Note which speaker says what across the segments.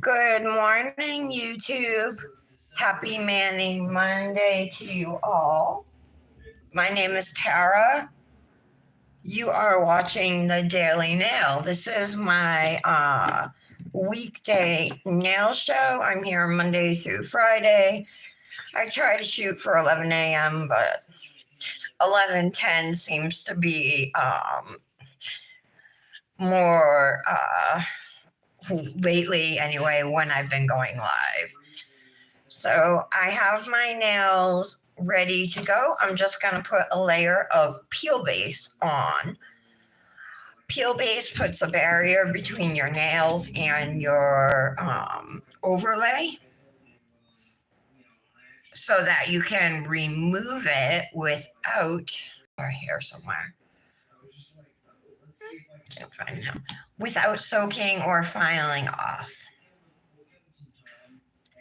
Speaker 1: Good morning, YouTube. Happy Manning Monday to you all. My name is Tara. You are watching The Daily Nail. This is my weekday nail show. I'm here Monday through Friday. I try to shoot for 11 a.m., but 11:10 seems to be more lately anyway when I've been going live. So I have my nails ready to go. I'm just going to put a layer of peel base on. Peel base puts a barrier between your nails and your overlay so that you can remove it without, or here somewhere. Can't find it now. Without soaking or filing off.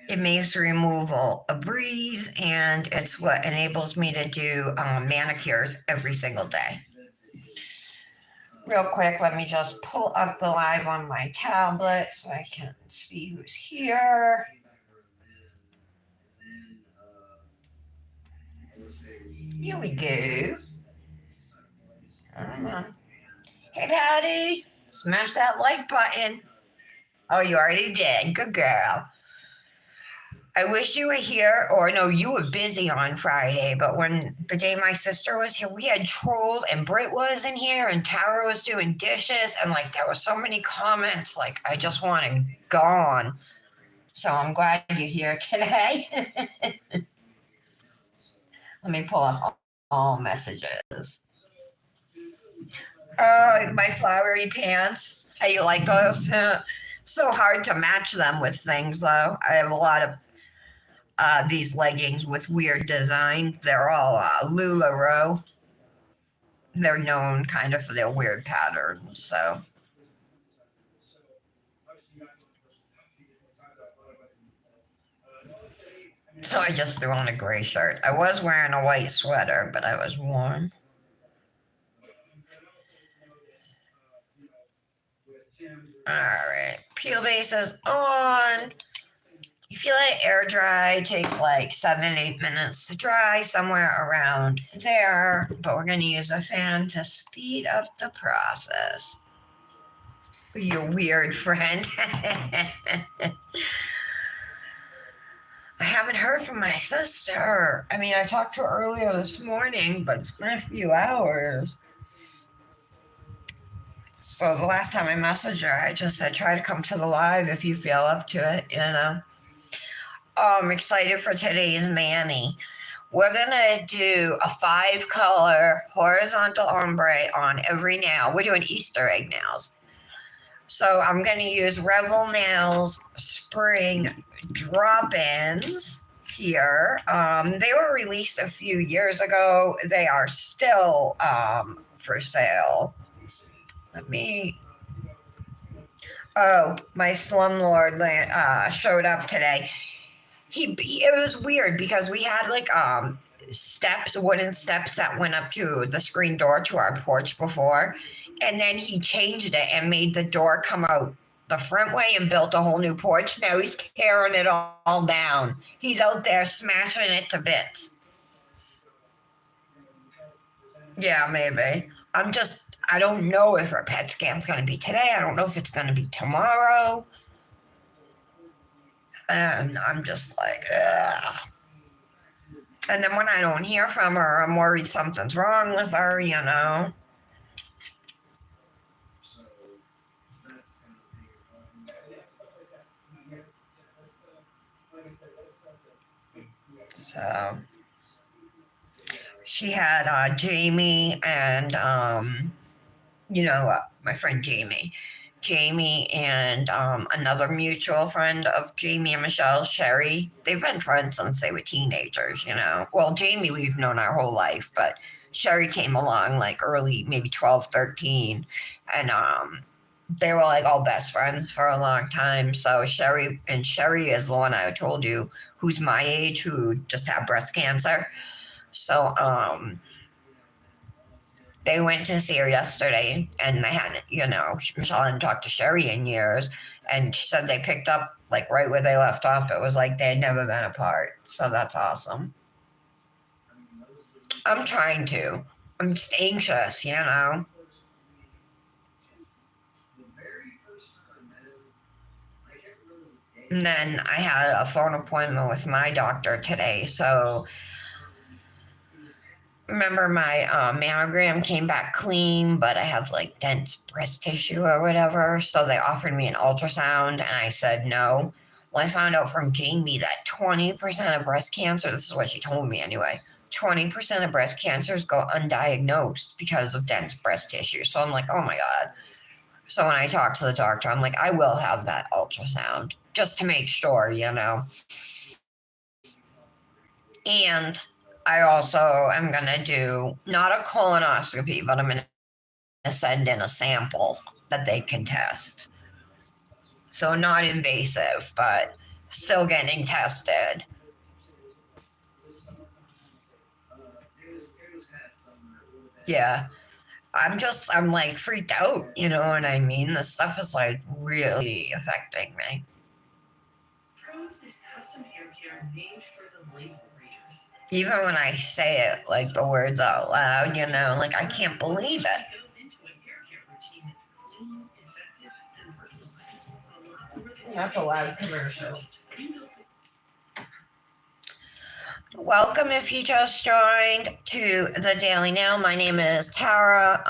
Speaker 1: It makes removal a breeze, and it's what enables me to do manicures every single day. Real quick, let me just pull up the live on my tablet so I can see who's here. Here we go. Hey, Patty, smash that like button. Oh, you already did. Good girl. I wish you were here, or no, you were busy on Friday, but when the day my sister was here, we had trolls and Britt was in here and Tara was doing dishes, and like there were so many comments, like I just wanted gone. So I'm glad you're here today. Let me pull up all messages. Oh, my flowery pants. How you like those? So hard to match them with things though. I have a lot of these leggings with weird design. They're all LuLaRoe. They're known kind of for their weird patterns. So I just threw on a gray shirt. I was wearing a white sweater, but I was warm. All right, peel base is on. If you let it air dry, it takes like 7-8 minutes to dry, somewhere around there. But we're going to use a fan to speed up the process. You weird friend. I haven't heard from my sister. I mean, I talked to her earlier this morning, but it's been a few hours. So the last time I messaged her, I just said, try to come to the live if you feel up to it, you know. I'm excited for today's mani. We're going to do a 5-color horizontal ombre on every nail. We're doing Easter egg nails. So I'm going to use Revel Nails Spring drop-ins here. They were released a few years ago. They are still for sale. Let me... Oh, my slumlord showed up today. It was weird because we had like steps, wooden steps that went up to the screen door to our porch before, and then he changed it and made the door come out the front way and built a whole new porch. Now he's tearing it all down. He's out there smashing it to bits. Yeah, maybe. I don't know if our pet scan's going to be today. I don't know if it's going to be tomorrow. And I'm just like, ugh. And then when I don't hear from her, I'm worried something's wrong with her, you know. So she had Jamie and, my friend Jamie and another mutual friend of Jamie and Michelle, Sherry. They've been friends since they were teenagers, you know. Well, Jamie we've known our whole life, but Sherry came along like early, maybe 12, 13. And they were like all best friends for a long time. So Sherry is the one I told you who's my age, who just had breast cancer. So They went to see her yesterday, and they hadn't, Michelle hadn't talked to Sherry in years, and she said they picked up like right where they left off. It was like they had never been apart, so that's awesome. I'm trying to. I'm just anxious. And then I had a phone appointment with my doctor today, so remember my mammogram came back clean, but I have like dense breast tissue or whatever. So they offered me an ultrasound, and I said no. Well, I found out from Jamie that 20% of breast cancer, this is what she told me anyway, 20% of breast cancers go undiagnosed because of dense breast tissue. So I'm like, oh my God. So when I talked to the doctor, I'm like, I will have that ultrasound just to make sure. And I also am going to do not a colonoscopy, but I'm going to send in a sample that they can test. So not invasive, but still getting tested. Yeah. I'm like freaked out, you know what I mean? This stuff is like really affecting me. Even when I say it, like the words out loud, like I can't believe it. That's a loud commercial. Welcome if you just joined to the Daily Nail. My name is Tara.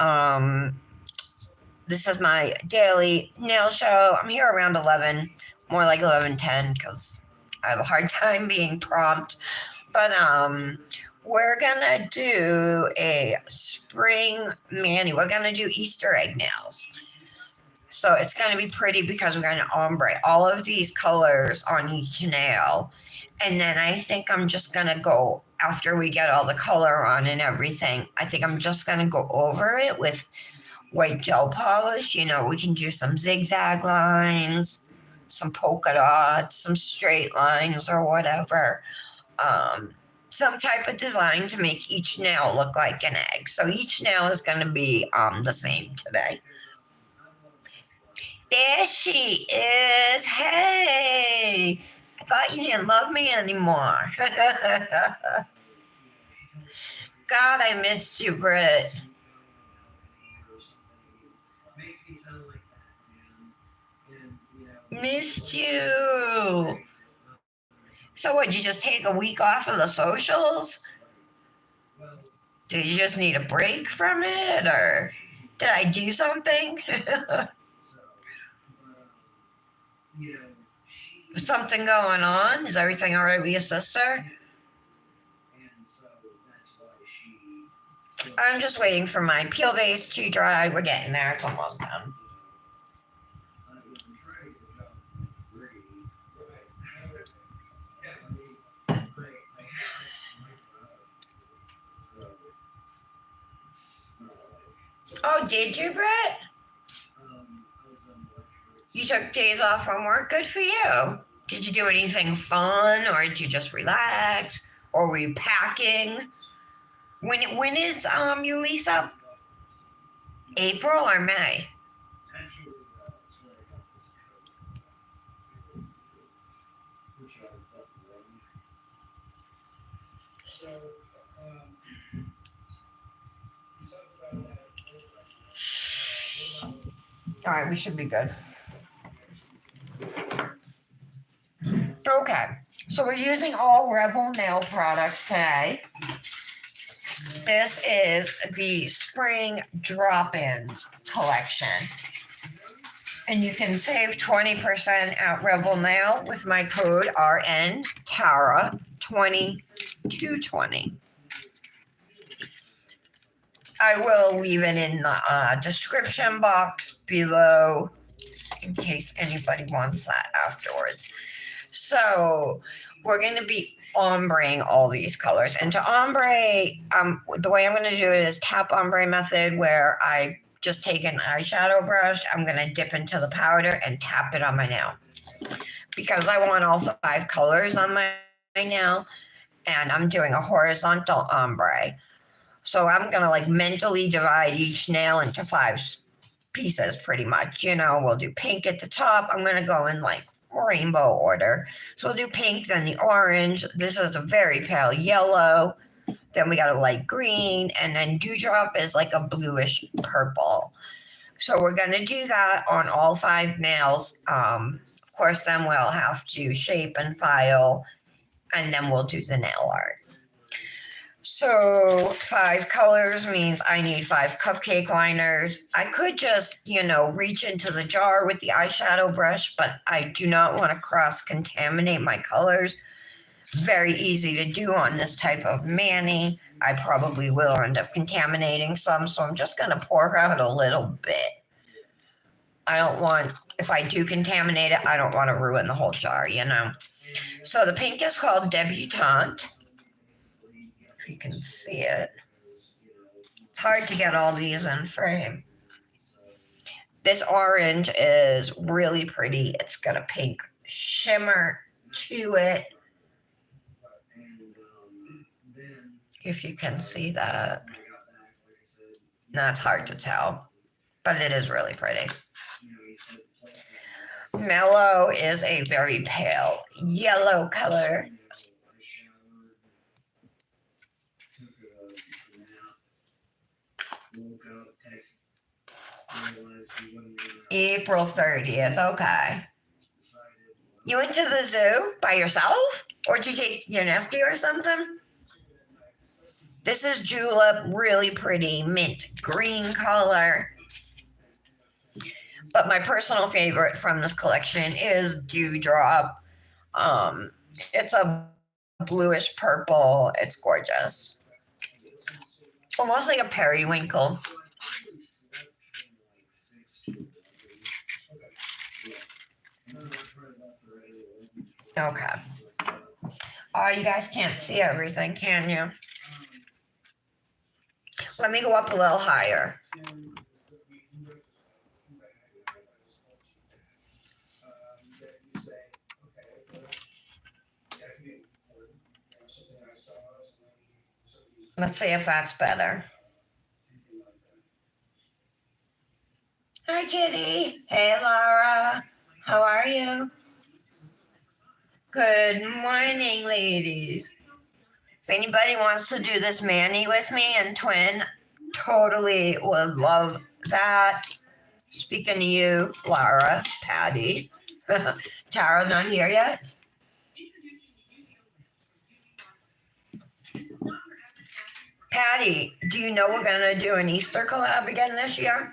Speaker 1: This is my daily nail show. I'm here around 11, more like 11:10 because I have a hard time being prompt. But we're gonna do a spring mani. We're gonna do Easter egg nails. So it's gonna be pretty because we're gonna ombre all of these colors on each nail. And then I think I'm just gonna go after we get all the color on and everything. I think I'm just gonna go over it with white gel polish. We can do some zigzag lines, some polka dots, some straight lines, or whatever. Some type of design to make each nail look like an egg. So each nail is going to be the same today. There she is. Hey, I thought you didn't love me anymore. God, I missed you, Britt. Missed you. So what, you just take a week off of the socials? Did you just need a break from it, or did I do something? Something going on? Is everything all right with your sister? I'm just waiting for my peel base to dry. We're getting there. It's almost done. Oh, did you, Brett? You took days off from work? Good for you. Did you do anything fun, or did you just relax? Or were you packing? When is your lease up? April or May? All right, we should be good. Okay, so we're using all Revel nail products today. This is the Spring Drop-Ins collection. And you can save 20% at Revel Nail with my code RNTARA2220. I will leave it in the description box below in case anybody wants that afterwards. So we're going to be ombreing all these colors. And to ombre, the way I'm going to do it is tap ombre method, where I just take an eyeshadow brush. I'm going to dip into the powder and tap it on my nail. Because I want all 5 colors on my nail, and I'm doing a horizontal ombre. So I'm going to like mentally divide each nail into 5 pieces pretty much. You know, we'll do pink at the top. I'm going to go in like rainbow order. So we'll do pink, then the orange. This is a very pale yellow. Then we got a light green, and then Dewdrop is like a bluish purple. So we're going to do that on all 5 nails. Of course, then we'll have to shape and file, and then we'll do the nail art. So 5 colors means I need 5 cupcake liners. I could just, reach into the jar with the eyeshadow brush, but I do not want to cross-contaminate my colors. Very easy to do on this type of mani. I probably will end up contaminating some, so I'm just going to pour out a little bit. If I do contaminate it, I don't want to ruin the whole jar, So the pink is called Debutante. If you can see it. It's hard to get all these in frame. This orange is really pretty. It's got a pink shimmer to it. If you can see that. That's hard to tell, but it is really pretty. Mellow is a very pale yellow color. April 30th, okay. You went to the zoo by yourself? Or did you take your nephew or something? This is Julep, really pretty mint green color. But my personal favorite from this collection is Dewdrop. It's a bluish purple. It's gorgeous. Almost like a periwinkle. Okay. Oh, you guys can't see everything, can you? Let me go up a little higher. Let's see if that's better. Hi, Kitty. Hey, Laura. How are you? Good morning, ladies. If anybody wants to do this mani with me and twin, totally would love that. Speaking to you, Laura, Patty. Tara's not here yet. Patty, do you know we're going to do an Easter collab again this year?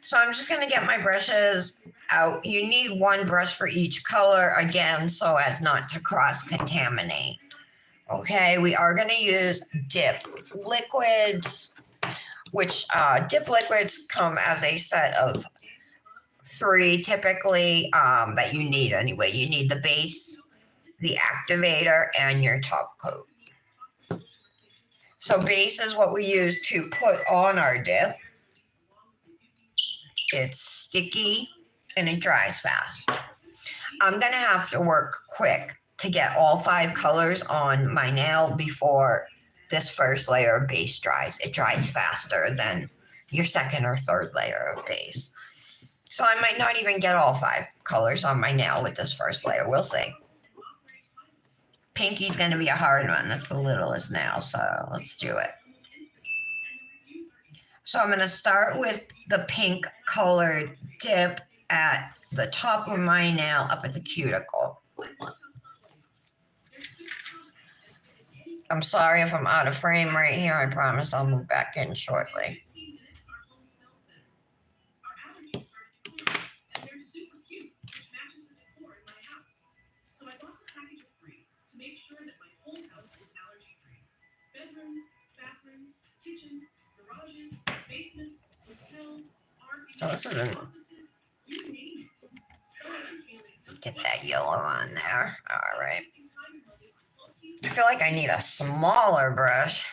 Speaker 1: So I'm just going to get my brushes out. You need 1 brush for each color, again, so as not to cross-contaminate. Okay, we are going to use dip liquids, which dip liquids come as a set of 3 typically that you need anyway. You need the base, the activator, and your top coat. So base is what we use to put on our dip. It's sticky and it dries fast. I'm going to have to work quick to get all 5 colors on my nail before this first layer of base dries. It dries faster than your second or third layer of base. So I might not even get all 5 colors on my nail with this first layer. We'll see. Pinky's going to be a hard one. That's the littlest nail, so let's do it. So I'm going to start with the pink colored dip at the top of my nail up at the cuticle. I'm sorry if I'm out of frame right here. I promise I'll move back in shortly. So this is get that yellow on there. All right. I feel like I need a smaller brush.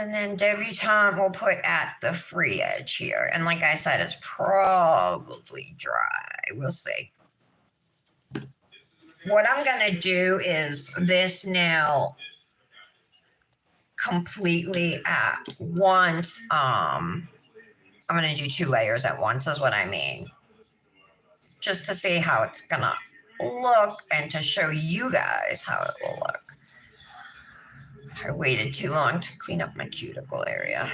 Speaker 1: And then Debutante we'll put at the free edge here. And like I said, it's probably dry. We'll see. What I'm going to do is this now completely at once. I'm going to do 2 layers at once is what I mean. Just to see how it's going to look and to show you guys how it will look. I waited too long to clean up my cuticle area.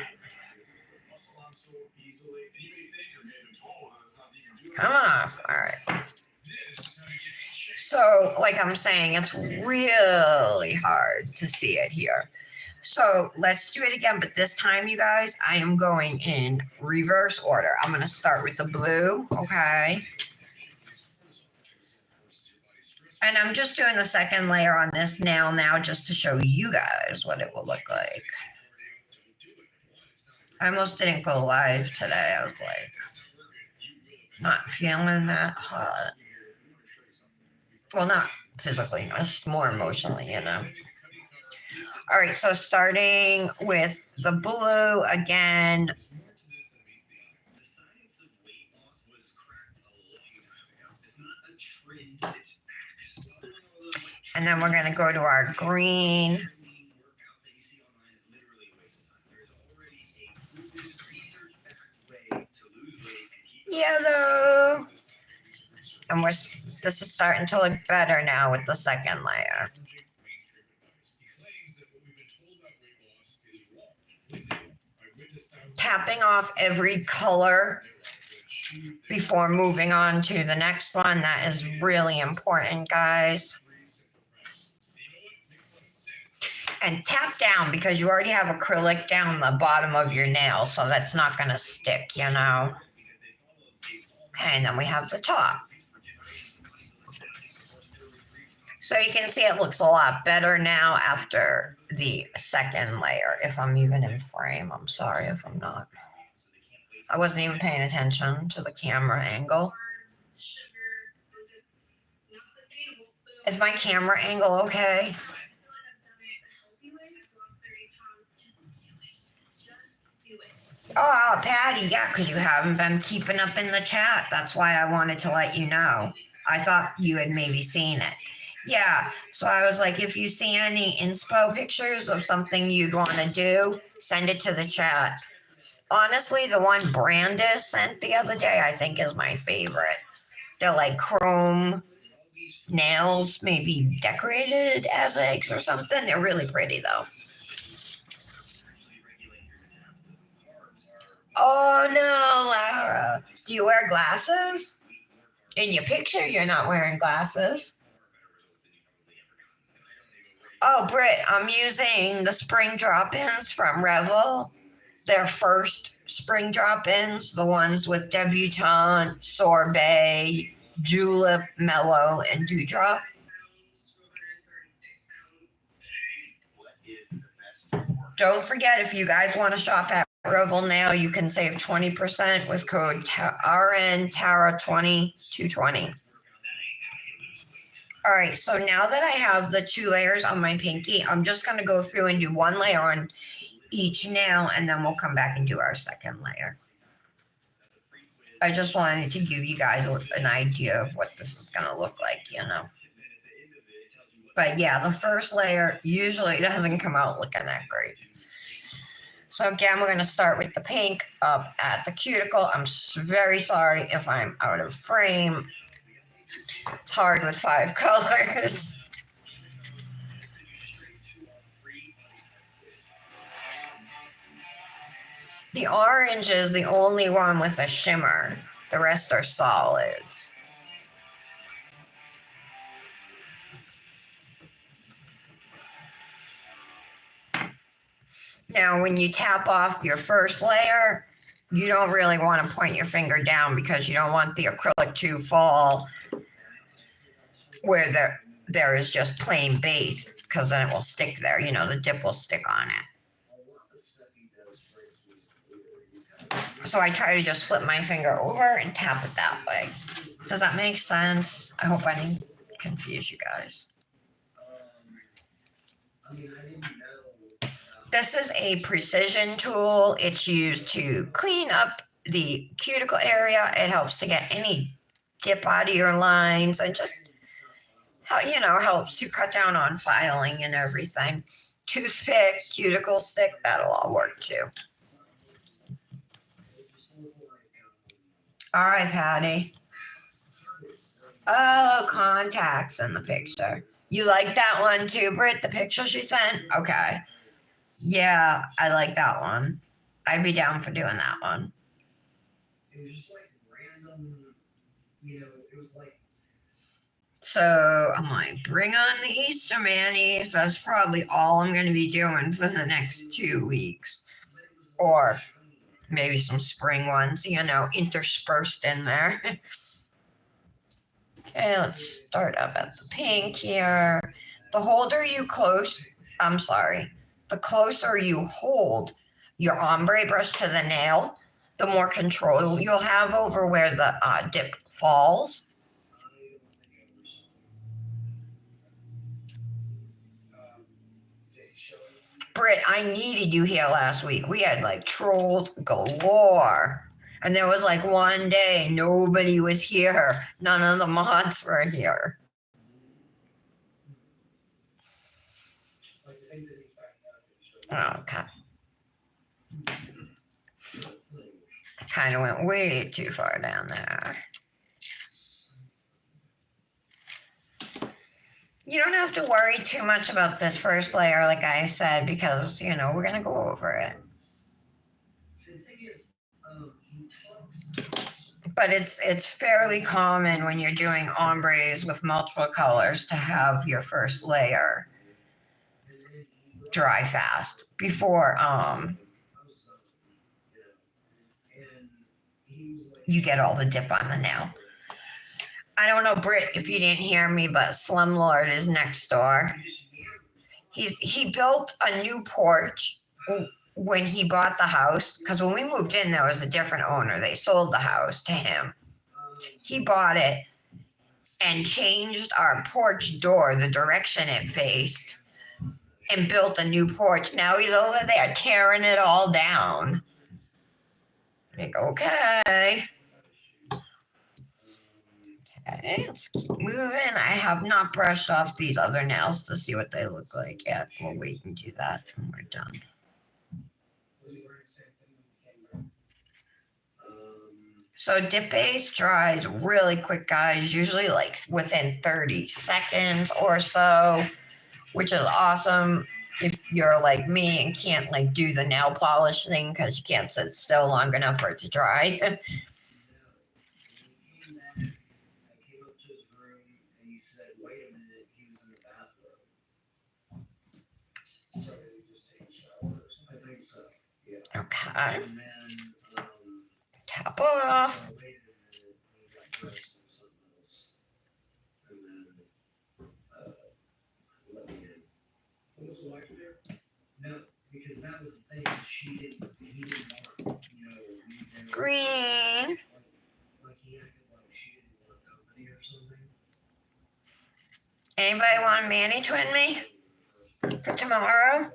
Speaker 1: Come off. All right. So, like I'm saying, it's really hard to see it here. So let's do it again, but this time, you guys, I am going in reverse order. I'm going to start with the blue, okay? And I'm just doing the second layer on this now just to show you guys what it will look like. I almost didn't go live today. I was like, not feeling that hot. Well, not physically, just more emotionally, you know. All right, so starting with the blue again. And then we're going to go to our green. Yellow. And this is starting to look better now with the second layer. Tapping off every color before moving on to the next one. That is really important, guys. And tap down because you already have acrylic down the bottom of your nail, so that's not going to stick, you know. Okay, and then we have the top. So you can see it looks a lot better now after the second layer, if I'm even in frame. I'm sorry if I'm not. I wasn't even paying attention to the camera angle. Is my camera angle okay? Oh, Patty, yeah, because you haven't been keeping up in the chat. That's why I wanted to let you know. I thought you had maybe seen it. Yeah, so I was like, if you see any inspo pictures of something you'd want to do, send it to the chat. Honestly, the one Brandis sent the other day, I think is my favorite. They're like chrome nails, maybe decorated as eggs or something. They're really pretty, though. Oh, no, Lara. Do you wear glasses? In your picture, you're not wearing glasses. Oh, Britt, I'm using the spring drop-ins from Revel. Their first spring drop-ins, the ones with Debutante, Sorbet, Julep, Mellow, and Dewdrop. Don't forget, if you guys want to shop at Revel now, you can save 20% with code RNTARA20220. All right, so now that I have the 2 layers on my pinky, I'm just going to go through and do 1 layer on each nail, and then we'll come back and do our second layer. I just wanted to give you guys an idea of what this is going to look like, you know. But yeah, the first layer usually doesn't come out looking that great. So again, we're going to start with the pink up at the cuticle. I'm very sorry if I'm out of frame. It's hard with 5 colors. The orange is the only one with a shimmer. The rest are solids. Now, when you tap off your first layer, you don't really want to point your finger down because you don't want the acrylic to fall where there is just plain base, because then it will stick there. You know, the dip will stick on it. So I try to just flip my finger over and tap it that way. Does that make sense? I hope I didn't confuse you guys. This is a precision tool. It's used to clean up the cuticle area. It helps to get any dip out of your lines and just helps to cut down on filing and everything. Toothpick, cuticle stick, that'll all work too. All right, Patty. Oh, contacts in the picture. You like that one too, Britt? The picture she sent? Okay. Yeah, I like that one. I'd be down for doing that one. So I'm like, bring on the Easter manis. That's probably all I'm going to be doing for the next 2 weeks. Or maybe some spring ones, interspersed in there. Okay, let's start up at the pink here. The closer you hold your ombre brush to the nail, the more control you'll have over where the dip falls. Britt, I needed you here last week. We had like trolls galore. And there was like one day nobody was here. None of the mods were here. Okay. Kind of went way too far down there. You don't have to worry too much about this first layer, like I said, because, we're going to go over it. But it's fairly common when you're doing ombres with multiple colors to have your first layer dry fast before you get all the dip on the nail. I don't know, Britt, if you didn't hear me, but Slumlord is next door. He built a new porch when he bought the house, because when we moved in, there was a different owner. They sold the house to him. He bought it and changed our porch door, the direction it faced, and built a new porch. Now he's over there tearing it all down. Like, okay. Okay, let's keep moving. I have not brushed off these other nails to see what they look like yet. We'll wait and do that when we're done. So dip base dries really quick, guys, usually like within 30 seconds or so, which is awesome if you're like me and can't like do the nail polish thing because you can't sit still long enough for it to dry. Okay. Tap off. Green. Anybody want to mani twin me for tomorrow?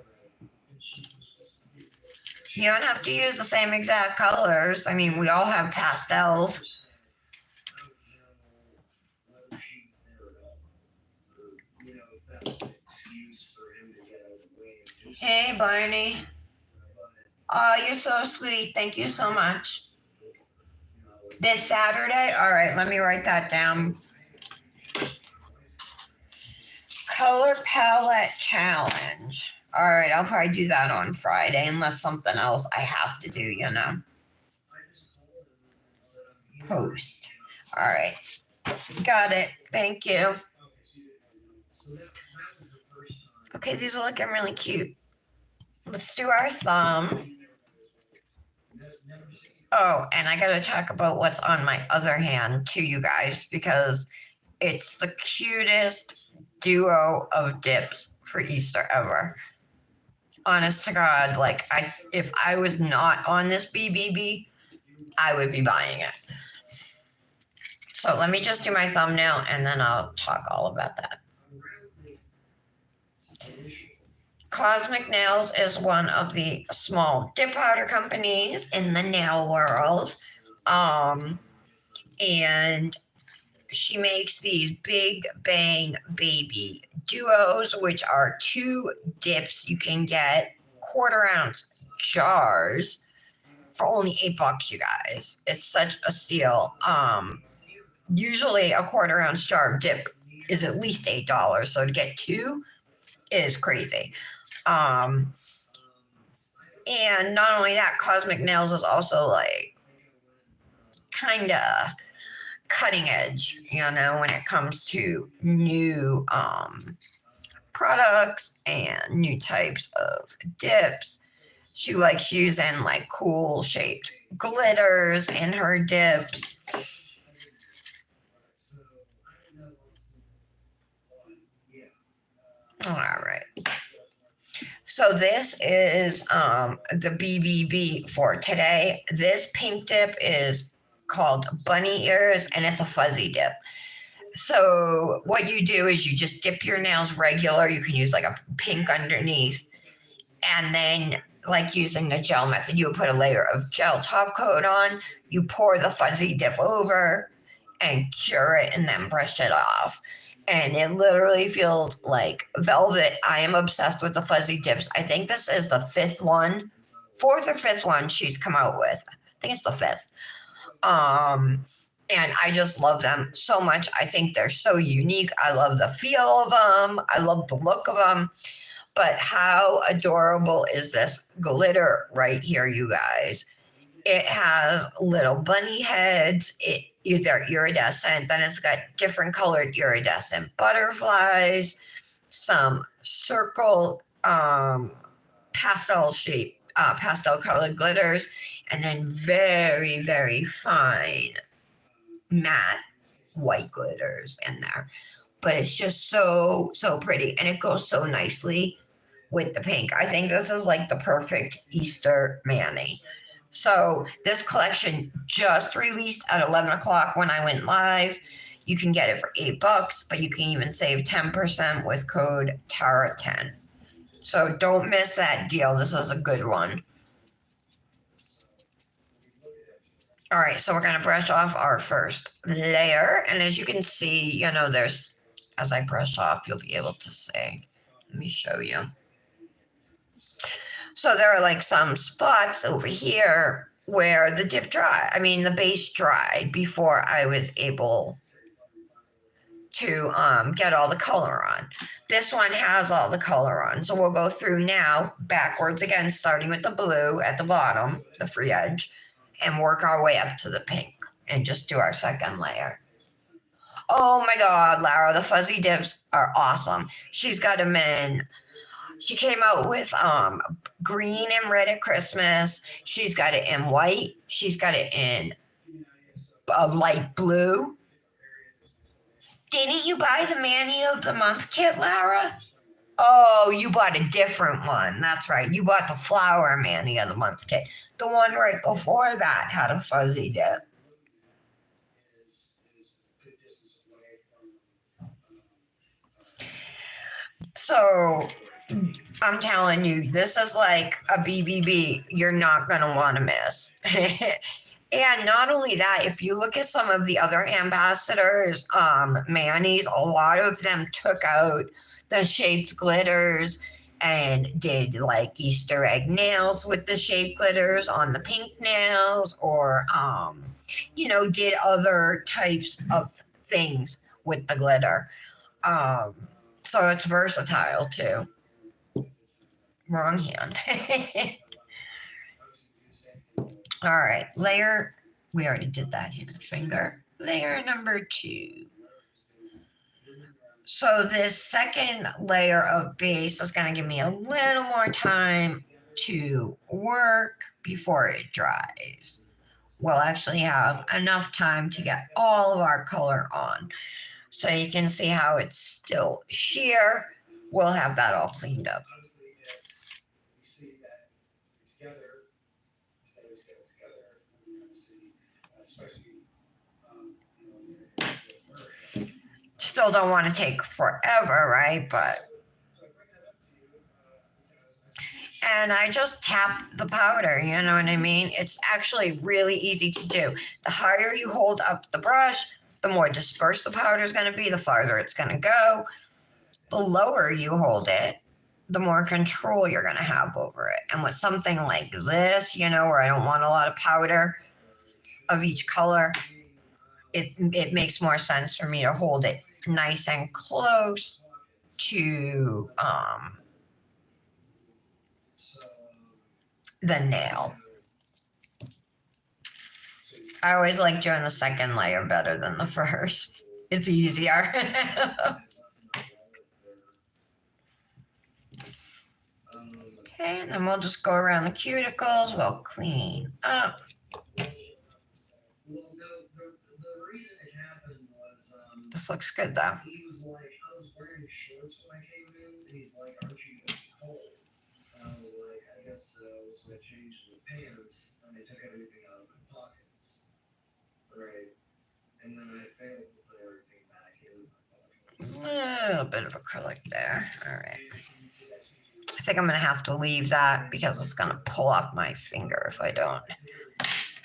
Speaker 1: You don't have to use the same exact colors. I mean, we all have pastels. Hey, Barney. Oh, you're so sweet. Thank you so much. This Saturday? All right, let me write that down. Color palette challenge. All right, I'll probably do that on Friday unless something else I have to do, Post. All right. Got it. Thank you. Okay, these are looking really cute. Let's do our thumb. Oh, and I got to talk about what's on my other hand to you guys because it's the cutest duo of dips for Easter ever. Honest to God, like if I was not on this BBB, I would be buying it. So let me just do my thumbnail and then I'll talk all about that. Cosmic Nails is one of the small dip powder companies in the nail world. Um, and she makes these Big Bang Baby duos, which are 2 dips you can get, quarter-ounce jars for only $8, you guys. It's such a steal. Usually a quarter-ounce jar of dip is at least $8, so to get 2 is crazy. Um, and not only that, Cosmic Nails is also like kind of cutting edge, when it comes to new products and new types of dips. She likes using like cool shaped glitters in her dips. All right. So this is the BBB for today. This pink dip is called Bunny Ears, and it's a fuzzy dip. So what you do is you just dip your nails regular. You can use like a pink underneath, and then like using the gel method, you would put a layer of gel top coat on. You pour the fuzzy dip over and cure it, and then brush it off. And it literally feels like velvet. I am obsessed with the fuzzy dips. I think this is the 4th or fifth one she's come out with. I think it's the 5th. And I just love them so much. I think they're so unique. I love the feel of them. I love the look of them. But how adorable is this glitter right here, you guys? It has little bunny heads. They're iridescent. Then it's got different colored iridescent butterflies, some circle pastel colored glitters, and then very, very fine matte white glitters in there. But it's just so, so pretty, and it goes so nicely with the pink. I think this is like the perfect Easter mani. So this collection just released at 11 o'clock when I went live. You can get it for $8, but you can even save 10% with code TARA10. So don't miss that deal. This is a good one. All right, so we're going to brush off our first layer. And as you can see, there's, as I brush off, you'll be able to see. Let me show you. So there are like some spots over here where the the base dried before I was able to get all the color on. This one has all the color on. So we'll go through now backwards again, starting with the blue at the bottom, the free edge, and work our way up to the pink and just do our second layer. Oh my God, Lara, the fuzzy dips are awesome. She's got them in. She came out with green and red at Christmas. She's got it in white. She's got it in a light blue. Didn't you buy the Mani of the Month kit, Lara? Oh, you bought a different one. That's right. You bought the Flower Mani of the Month kit. The one right before that had a fuzzy dip. So I'm telling you, this is like a BBB you're not going to want to miss. And not only that, if you look at some of the other ambassadors, Manis, a lot of them took out the shaped glitters and did like Easter egg nails with the shaped glitters on the pink nails, or, did other types of things with the glitter. So it's versatile too. Wrong hand. All right, layer, we already did that hand finger. Layer number 2. So this second layer of base is going to give me a little more time to work before it dries. We'll actually have enough time to get all of our color on. So you can see how it's still sheer. We'll have that all cleaned up. Still don't want to take forever, right? But and I just tap the powder, you know what I mean? It's actually really easy to do. The higher you hold up the brush, the more dispersed the powder is going to be, the farther it's going to go. The lower you hold it, the more control you're going to have over it. And with something like this, you know, where I don't want a lot of powder of each color, it makes more sense for me to hold it nice and close to the nail. I always like doing the second layer better than the first. It's easier. Okay, and then we'll just go around the cuticles. We'll clean up. This looks good though. He was like, I was wearing shorts when I came in, and he's like, aren't you just cold? And I was like, I guess so. So I changed the pants, and I took everything out of my pockets. Right. And then I failed to put everything back in my pockets. A little bit of acrylic there. All right. I think I'm going to have to leave that because it's going to pull off my finger if I don't.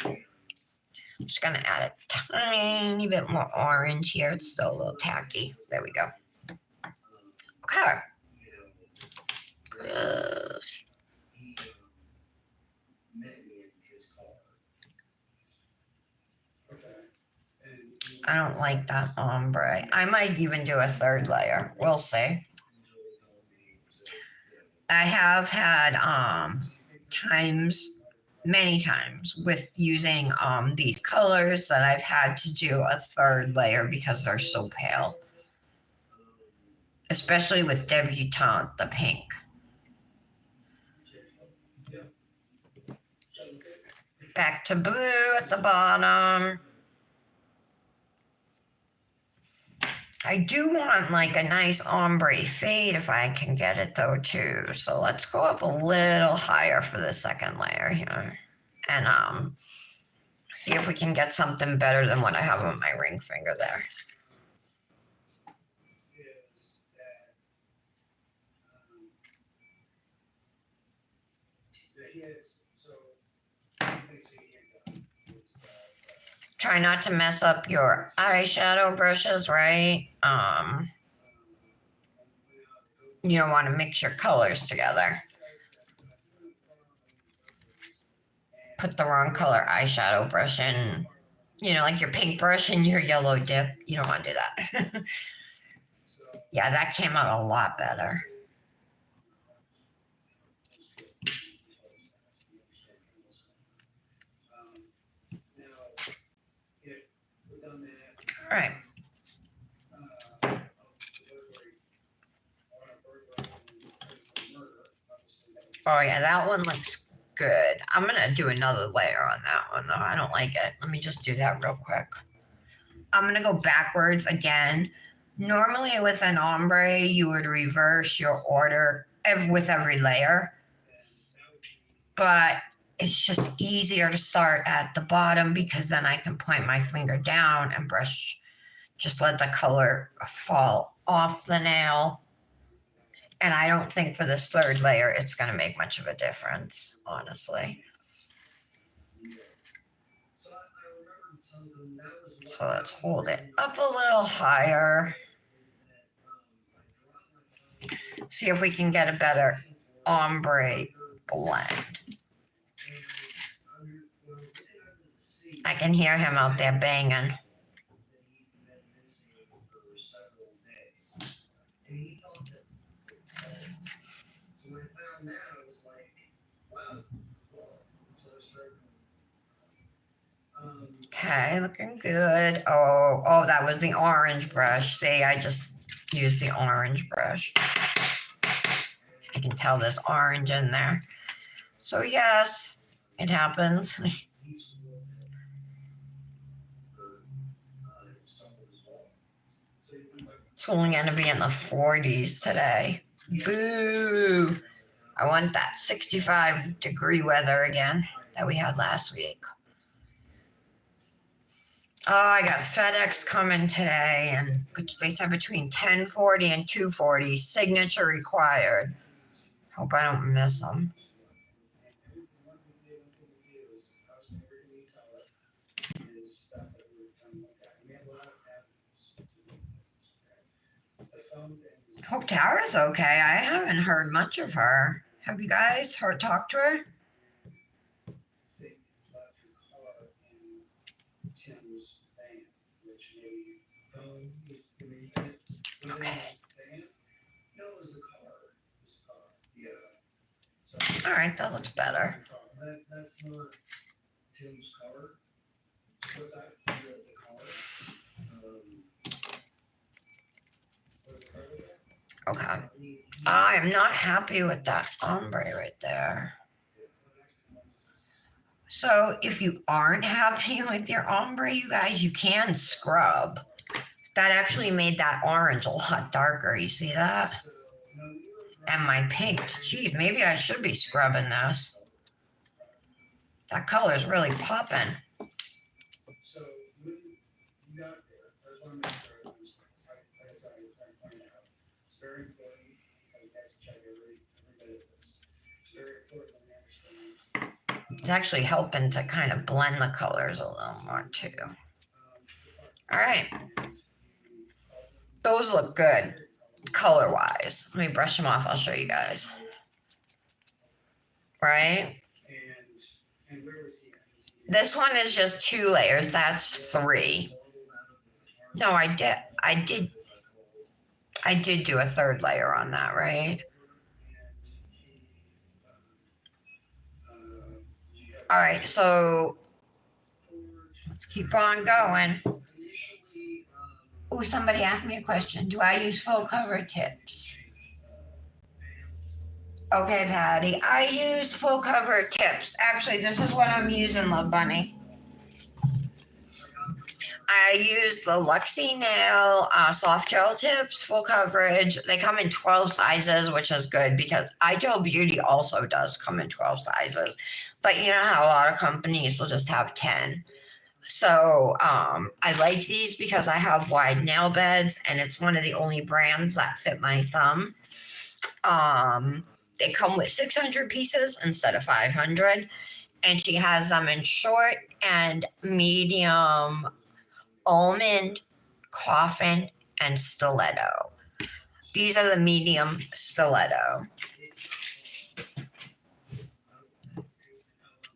Speaker 1: I'm just going to add a tiny bit more orange here. It's still a little tacky. There we go. Okay. Good. I don't like that ombre. I might even do a third layer. We'll see. I have had many times with using these colors that I've had to do a third layer because they're so pale. Especially with Debutante, the pink. Back to blue at the bottom. I do want like a nice ombre fade if I can get it though too. So let's go up a little higher for the second layer here. And see if we can get something better than what I have on my ring finger there. Try not to mess up your eyeshadow brushes, right? You don't want to mix your colors together. Put the wrong color eyeshadow brush in, you know, like your pink brush and your yellow dip. You don't want to do that. Yeah, that came out a lot better. All right. Oh yeah, that one looks good. I'm gonna do another layer on that one though. I don't like it. Let me just do that real quick. I'm gonna go backwards again. Normally with an ombre, you would reverse your order with every layer, but it's just easier to start at the bottom because then I can point my finger down and brush, just let the color fall off the nail. And I don't think for this third layer, it's going to make much of a difference, honestly. So let's hold it up a little higher. See if we can get a better ombre blend. I can hear him out there banging. Okay, looking good. Oh, that was the orange brush. See, I just used the orange brush. I can tell there's orange in there. So yes, it happens. It's only going to be in the 40s today. Boo! I want that 65-degree weather again that we had last week. Oh, I got FedEx coming today, and they said between 10:40 and 2:40, signature required. Hope I don't miss them. Hope Tara's okay. I haven't heard much of her. Have you guys talked to her? Okay. All right, that looks better. Okay. I am not happy with that ombre right there. So if you aren't happy with your ombre, you guys, you can scrub. That actually made that orange a lot darker. You see that? And my pink. Geez, maybe I should be scrubbing this. That color's really popping. It's actually helping to kind of blend the colors a little more too. All right. Those look good color-wise. Let me brush them off. I'll show you guys. Right? This one is just 2 layers. That's 3. No, I did do a 3rd layer on that, right? All right, so let's keep on going. Oh, somebody asked me a question. Do I use full cover tips? Okay, Patty. I use full cover tips. Actually, this is what I'm using, Love Bunny. I use the Luxie Nail soft gel tips, full coverage. They come in 12 sizes, which is good because Ideal Beauty also does come in 12 sizes. But you know how a lot of companies will just have 10. So I like these because I have wide nail beds and it's one of the only brands that fit my thumb. They come with 600 pieces instead of 500. And she has them in short and medium almond, coffin, and stiletto. These are the medium stiletto.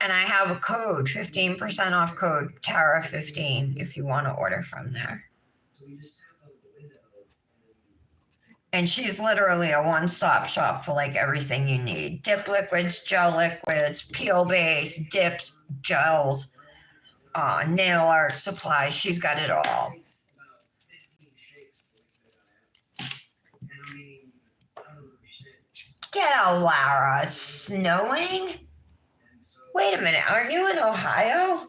Speaker 1: And I have a code, 15% off code, Tara15, if you want to order from there. And she's literally a one-stop shop for like everything you need. Dip liquids, gel liquids, peel base, dips, gels, nail art supplies. She's got it all. Get out, Lara. It's snowing? Wait a minute. Aren't you in Ohio?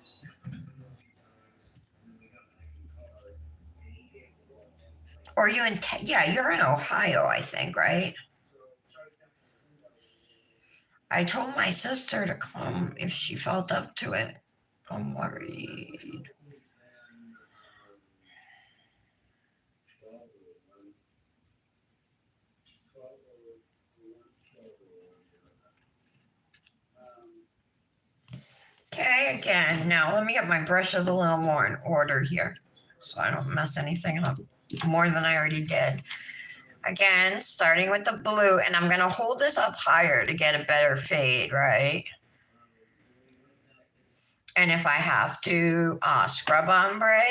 Speaker 1: Or you in? Yeah, you're in Ohio, I think, right? I told my sister to come if she felt up to it. I'm worried. Okay, again, now let me get my brushes a little more in order here so I don't mess anything up more than I already did. Again, starting with the blue, and I'm going to hold this up higher to get a better fade, right? And if I have to scrub ombre,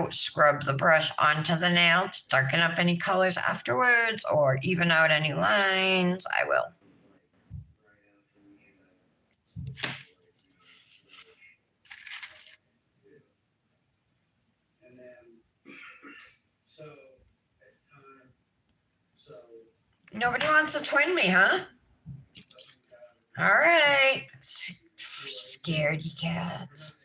Speaker 1: scrub the brush onto the nail to darken up any colors afterwards or even out any lines, I will. Nobody wants to twin me, huh? All right. Scaredy cats.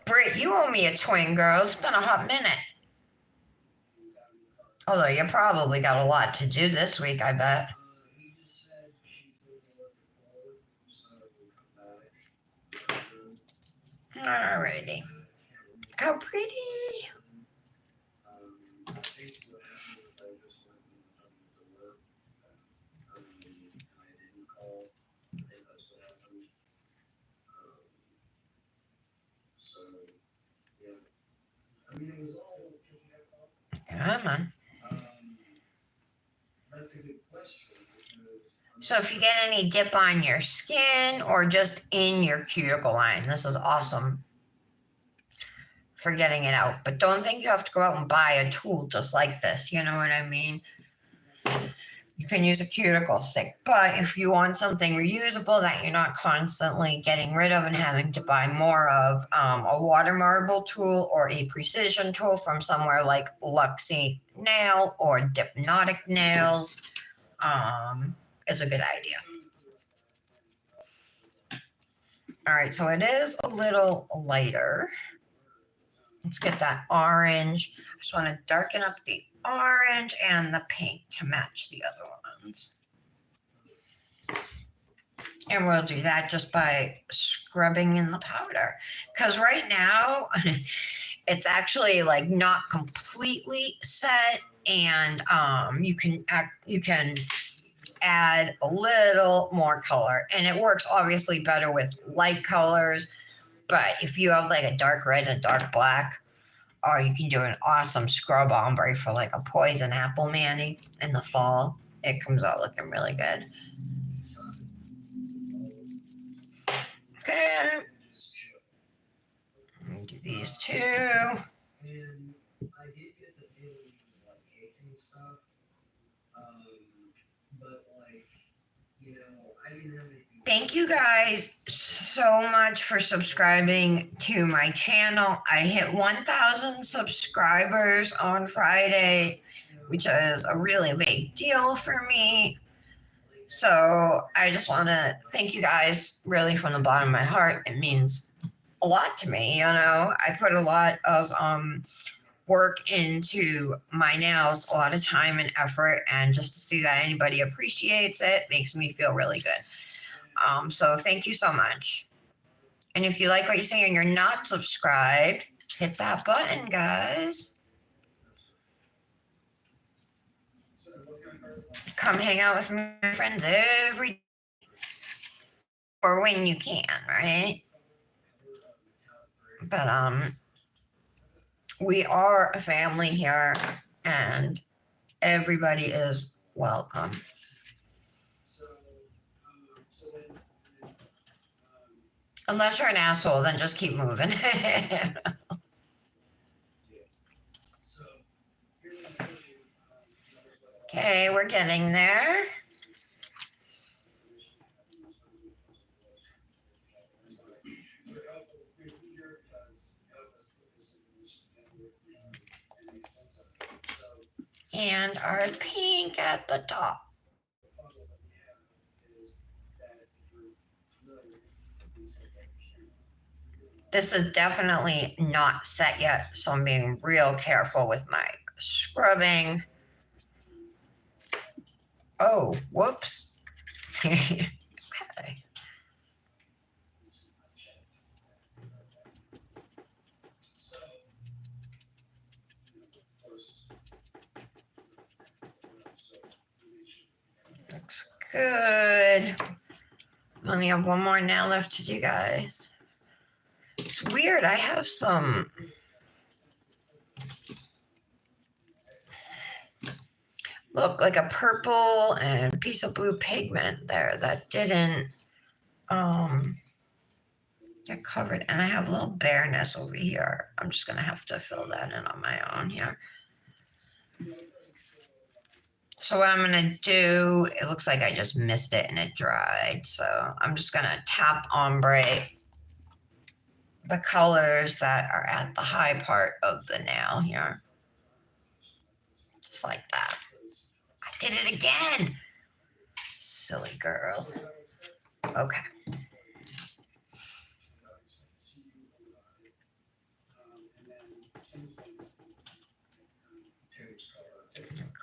Speaker 1: Britt, you owe me a twin, girl. It's been a hot minute. Although you probably got a lot to do this week, I bet. Alrighty. Look how pretty. Come on. So if you get any dip on your skin or just in your cuticle line, this is awesome for getting it out. But don't think you have to go out and buy a tool just like this. You know what I mean? You can use a cuticle stick. But if you want something reusable that you're not constantly getting rid of and having to buy more of, a water marble tool or a precision tool from somewhere like Luxie Nail or Dipnotic Nails is a good idea. All right, so it is a little lighter. Let's get that orange. I just want to darken up the orange and the pink to match the other ones. And we'll do that just by scrubbing in the powder. Because right now, it's actually like not completely set, and you can add a little more color, and it works obviously better with light colors. But if you have like a dark red and a dark black, or you can do an awesome scrub ombre for like a poison apple mani in the fall. It comes out looking really good. Okay. Let me do these two. Thank you guys so much for subscribing to my channel. I hit 1,000 subscribers on Friday, which is a really big deal for me. So I just want to thank you guys really from the bottom of my heart. It means a lot to me. You know, I put a lot of work into my nails, a lot of time and effort, and just to see that anybody appreciates it makes me feel really good. So thank you so much. And if you like what you see and you're not subscribed, hit that button, guys. Come hang out with my friends every day, or when you can, right? But we are a family here, and everybody is welcome. Unless you're an asshole, then just keep moving. Okay, we're getting there. And our pink at the top. This is definitely not set yet, so I'm being real careful with my scrubbing. Oh, whoops. Okay. Looks good. I only have one more nail left to do, guys. It's weird. I have some look like a purple and a piece of blue pigment there that didn't get covered, and I have a little bareness over here. I'm just gonna have to fill that in on my own here. So what I'm gonna do, it looks like I just missed it and it dried, so I'm just gonna tap ombre the colors that are at the high part of the nail here, just like that. I did it again, silly girl. Okay.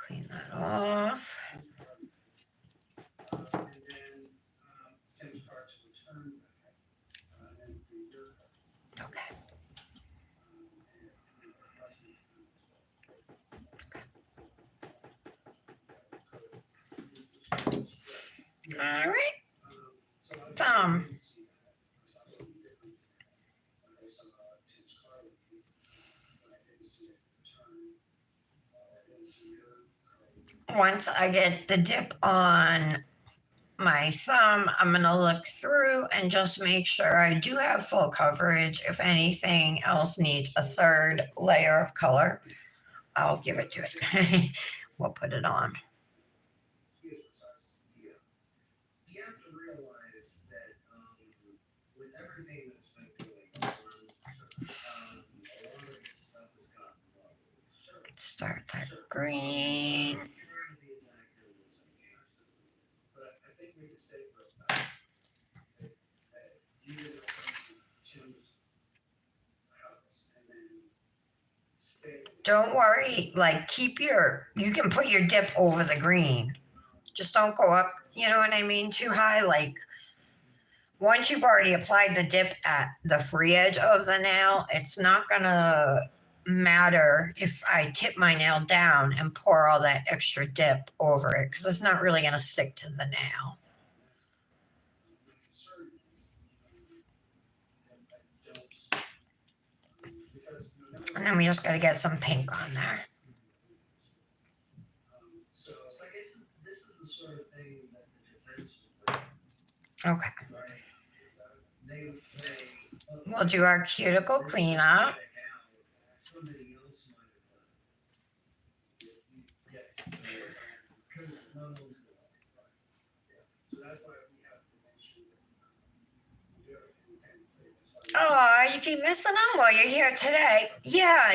Speaker 1: Clean that off. Okay. All right. Thumb. once I get the dip on my thumb, I'm going to look through and just make sure I do have full coverage. If anything else needs a third layer of color, I'll give it to it. We'll put it on. Let's start that green. Don't worry, like you can put your dip over the green. Just don't go up, you know what I mean, too high. Like once you've already applied the dip at the free edge of the nail, it's not gonna matter if I tip my nail down and pour all that extra dip over it because it's not really gonna stick to the nail. And then we just gotta get some pink on there. Okay. We'll do our cuticle cleanup. Oh, you keep missing them while you're here today. Yeah,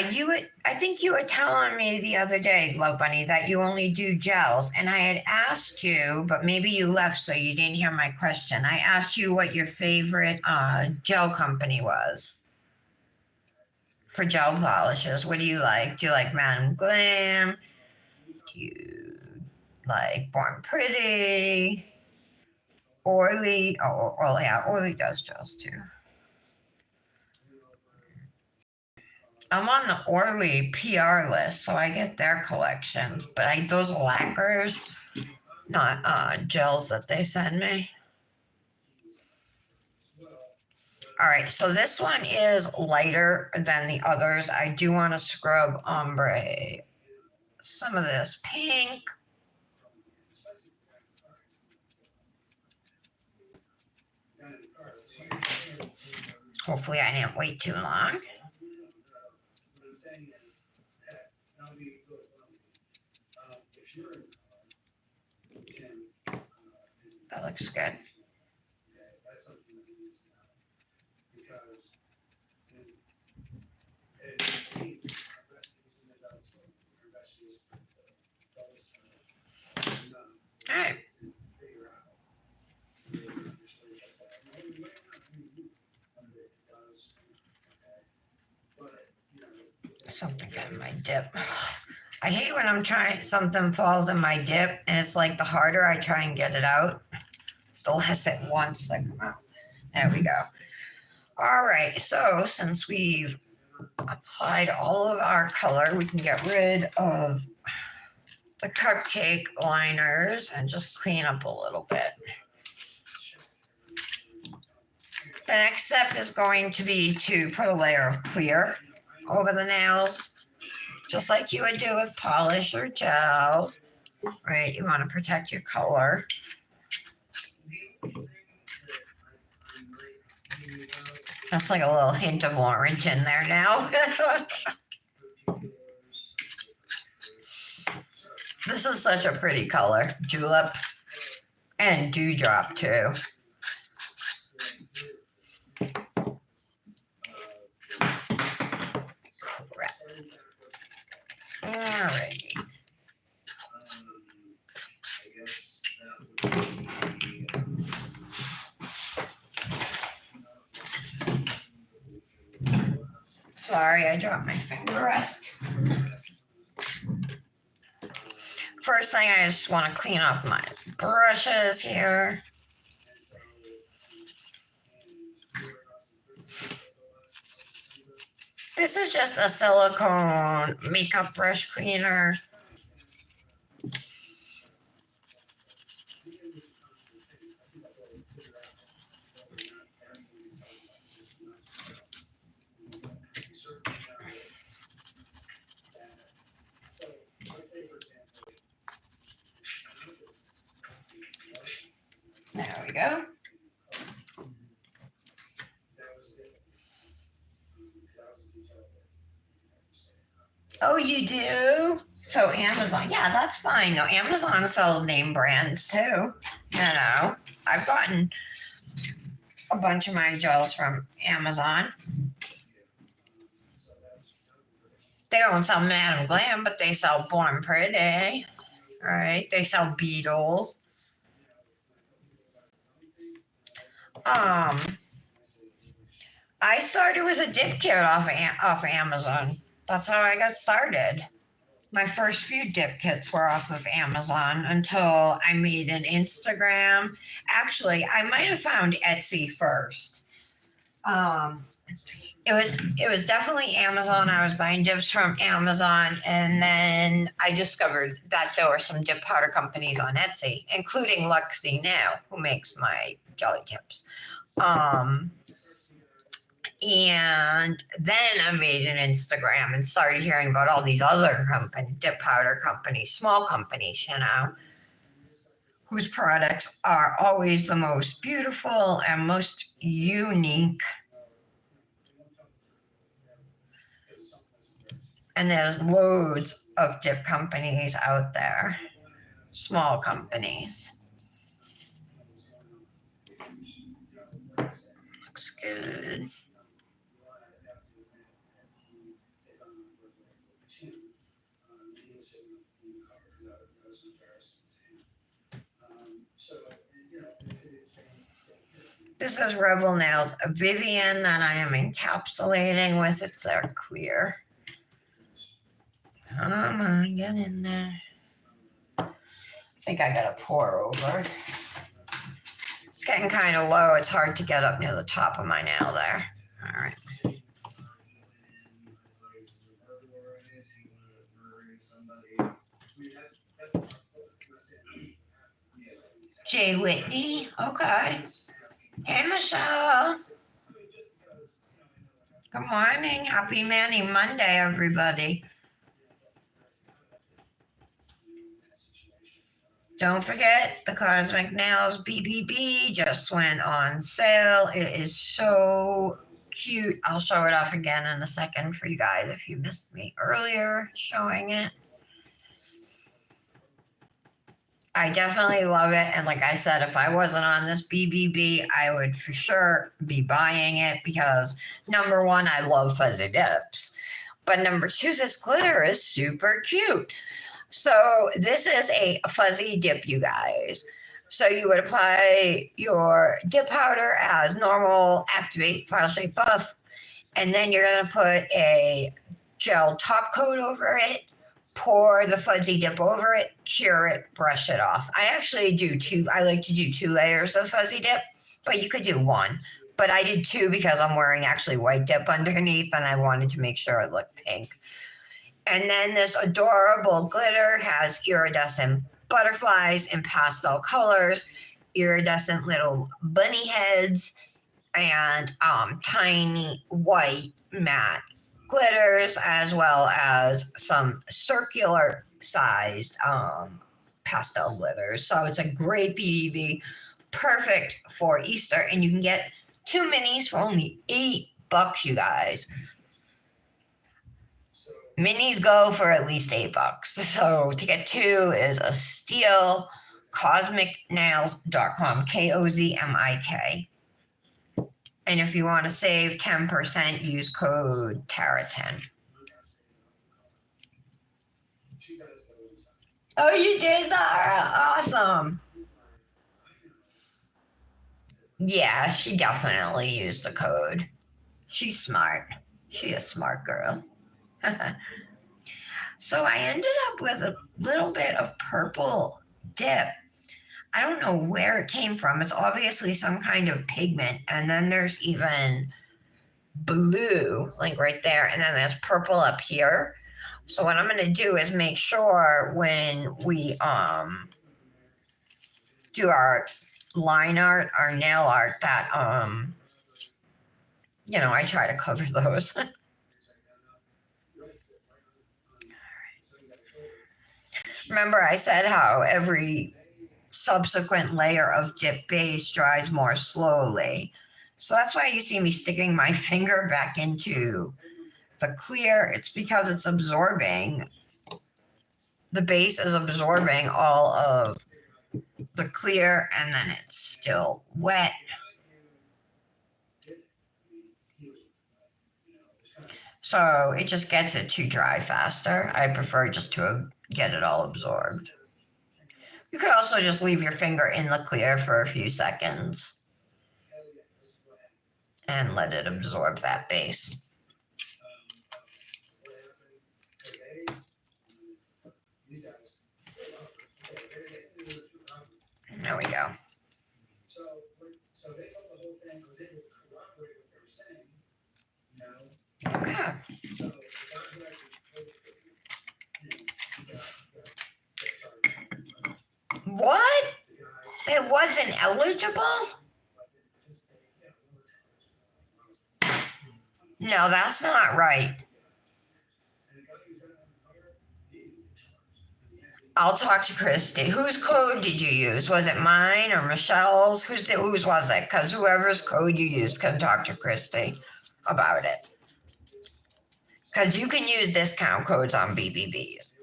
Speaker 1: I think you were telling me the other day, Love Bunny, that you only do gels. And I had asked you, but maybe you left so you didn't hear my question. I asked you what your favorite gel company was for gel polishes. What do you like? Do you like Madame Glam? Do you like Born Pretty? Orly? Oh, yeah, Orly does gels too. I'm on the Orly PR list, so I get their collection. But those lacquers, not gels that they send me. All right, so this one is lighter than the others. I do want to scrub ombre. Some of this pink. Hopefully I didn't wait too long. That looks good. All right. Something got in my dip. I hate when something falls in my dip, and it's like the harder I try and get it out, the less it wants to come out. There we go. All right, so since we've applied all of our color, we can get rid of the cupcake liners and just clean up a little bit. The next step is going to be to put a layer of clear over the nails, just like you would do with polish or gel, right? You want to protect your color. That's like a little hint of orange in there now. This is such a pretty color, Julep and Dewdrop too. Crap. Alrighty. Sorry, I dropped my finger rest. First thing, I just want to clean up my brushes here. This is just a silicone makeup brush cleaner. we go. Oh, you do? So Amazon, yeah, that's fine. No, Amazon sells name brands too. I've gotten a bunch of my gels from Amazon. They don't sell Madam Glam, but they sell Born Pretty. Right? They sell Beetles. I started with a dip kit off Amazon. That's how I got started. My first few dip kits were off of Amazon until I made an Instagram. Actually, I might have found Etsy first. It was definitely Amazon. I was buying dips from Amazon, and then I discovered that there were some dip powder companies on Etsy, including Luxie Now, who makes my jelly tips. And then I made an Instagram and started hearing about all these other dip powder companies, small companies, whose products are always the most beautiful and most unique. And there's loads of dip companies out there, small companies. Looks good. This is Revel Nails, a Vivien that I am encapsulating with. It's their clear. Come on, get in there. I think I gotta pour over. It's getting kind of low. It's hard to get up near the top of my nail there. All right. Jay Whitney. Okay. Hey, Michelle. Good morning. Happy Manny Monday, everybody. Don't forget, the Cosmic Nails BBB just went on sale. It is so cute. I'll show it off again in a second for you guys if you missed me earlier showing it. I definitely love it. And like I said, if I wasn't on this BBB, I would for sure be buying it because number one, I love fuzzy dips. But number two, this glitter is super cute. So this is a fuzzy dip, you guys. So you would apply your dip powder as normal, activate, file shape buff, and then you're going to put a gel top coat over it, pour the fuzzy dip over it, cure it, brush it off. I actually do two. I like to do 2 layers of fuzzy dip, but you could do 1. But I did 2 because I'm wearing actually white dip underneath and I wanted to make sure it looked pink. And then this adorable glitter has iridescent butterflies in pastel colors, iridescent little bunny heads, and tiny white matte glitters, as well as some circular sized pastel glitters. So it's a great BBB, perfect for Easter. And you can get 2 minis for only $8, you guys. Minis go for at least $8. So to get 2 is a steal. Cosmicnails.com, KOZMIK. And if you want to save 10%, use code TARA10. Oh, you did that? Awesome. Yeah, she definitely used the code. She's smart. She's a smart girl. So I ended up with a little bit of purple dip. I don't know where it came from. It's obviously some kind of pigment. And then there's even blue, like right there. And then there's purple up here. So what I'm going to do is make sure when we do our line art, our nail art, that I try to cover those. Remember I said how every subsequent layer of dip base dries more slowly. So that's why you see me sticking my finger back into the clear. It's because it's absorbing, the base is absorbing all of the clear, and then it's still wet. So it just gets it to dry faster. I prefer just to get it all absorbed. You could also just leave your finger in the clear for a few seconds and let it absorb that base. There we go. Okay. What? It wasn't eligible? No, that's not right. I'll talk to Christy. Whose code did you use? Was it mine or Michelle's? Whose was it? Because whoever's code you used can talk to Christy about it. Because you can use discount codes on BBBs.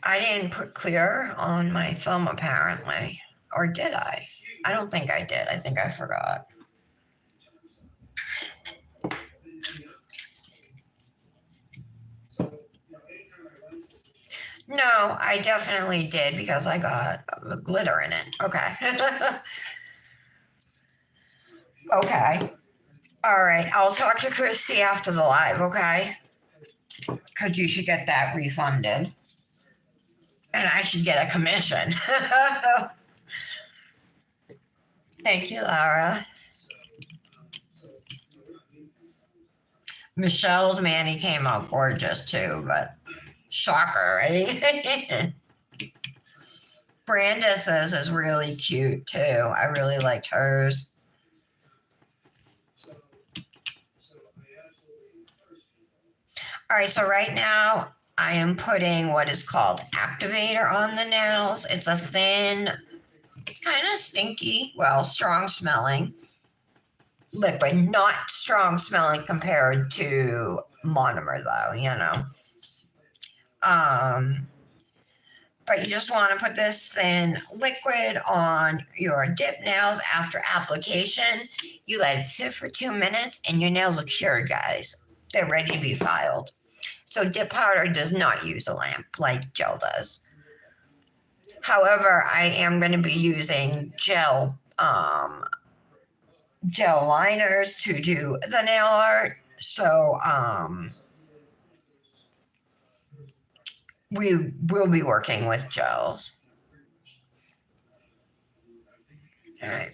Speaker 1: I didn't put clear on my film apparently. Or did I? I don't think I did. I think I forgot. No, I definitely did because I got glitter in it. Okay. Okay. All right. I'll talk to Christy after the live, okay? Because you should get that refunded. And I should get a commission. Thank you, Laura. Michelle's Manny came out gorgeous too, but shocker, right? Brandis's is really cute too. I really liked hers. All right, so right now I am putting what is called activator on the nails. It's a thin, kind of stinky, well, strong smelling liquid, not strong smelling compared to monomer though, you know. But you just want to put this thin liquid on your dip nails after application. You let it sit for 2 minutes and your nails are cured, guys. They're ready to be filed. So dip powder does not use a lamp like gel does. However, I am going to be using gel liners to do the nail art. So we will be working with gels. All right.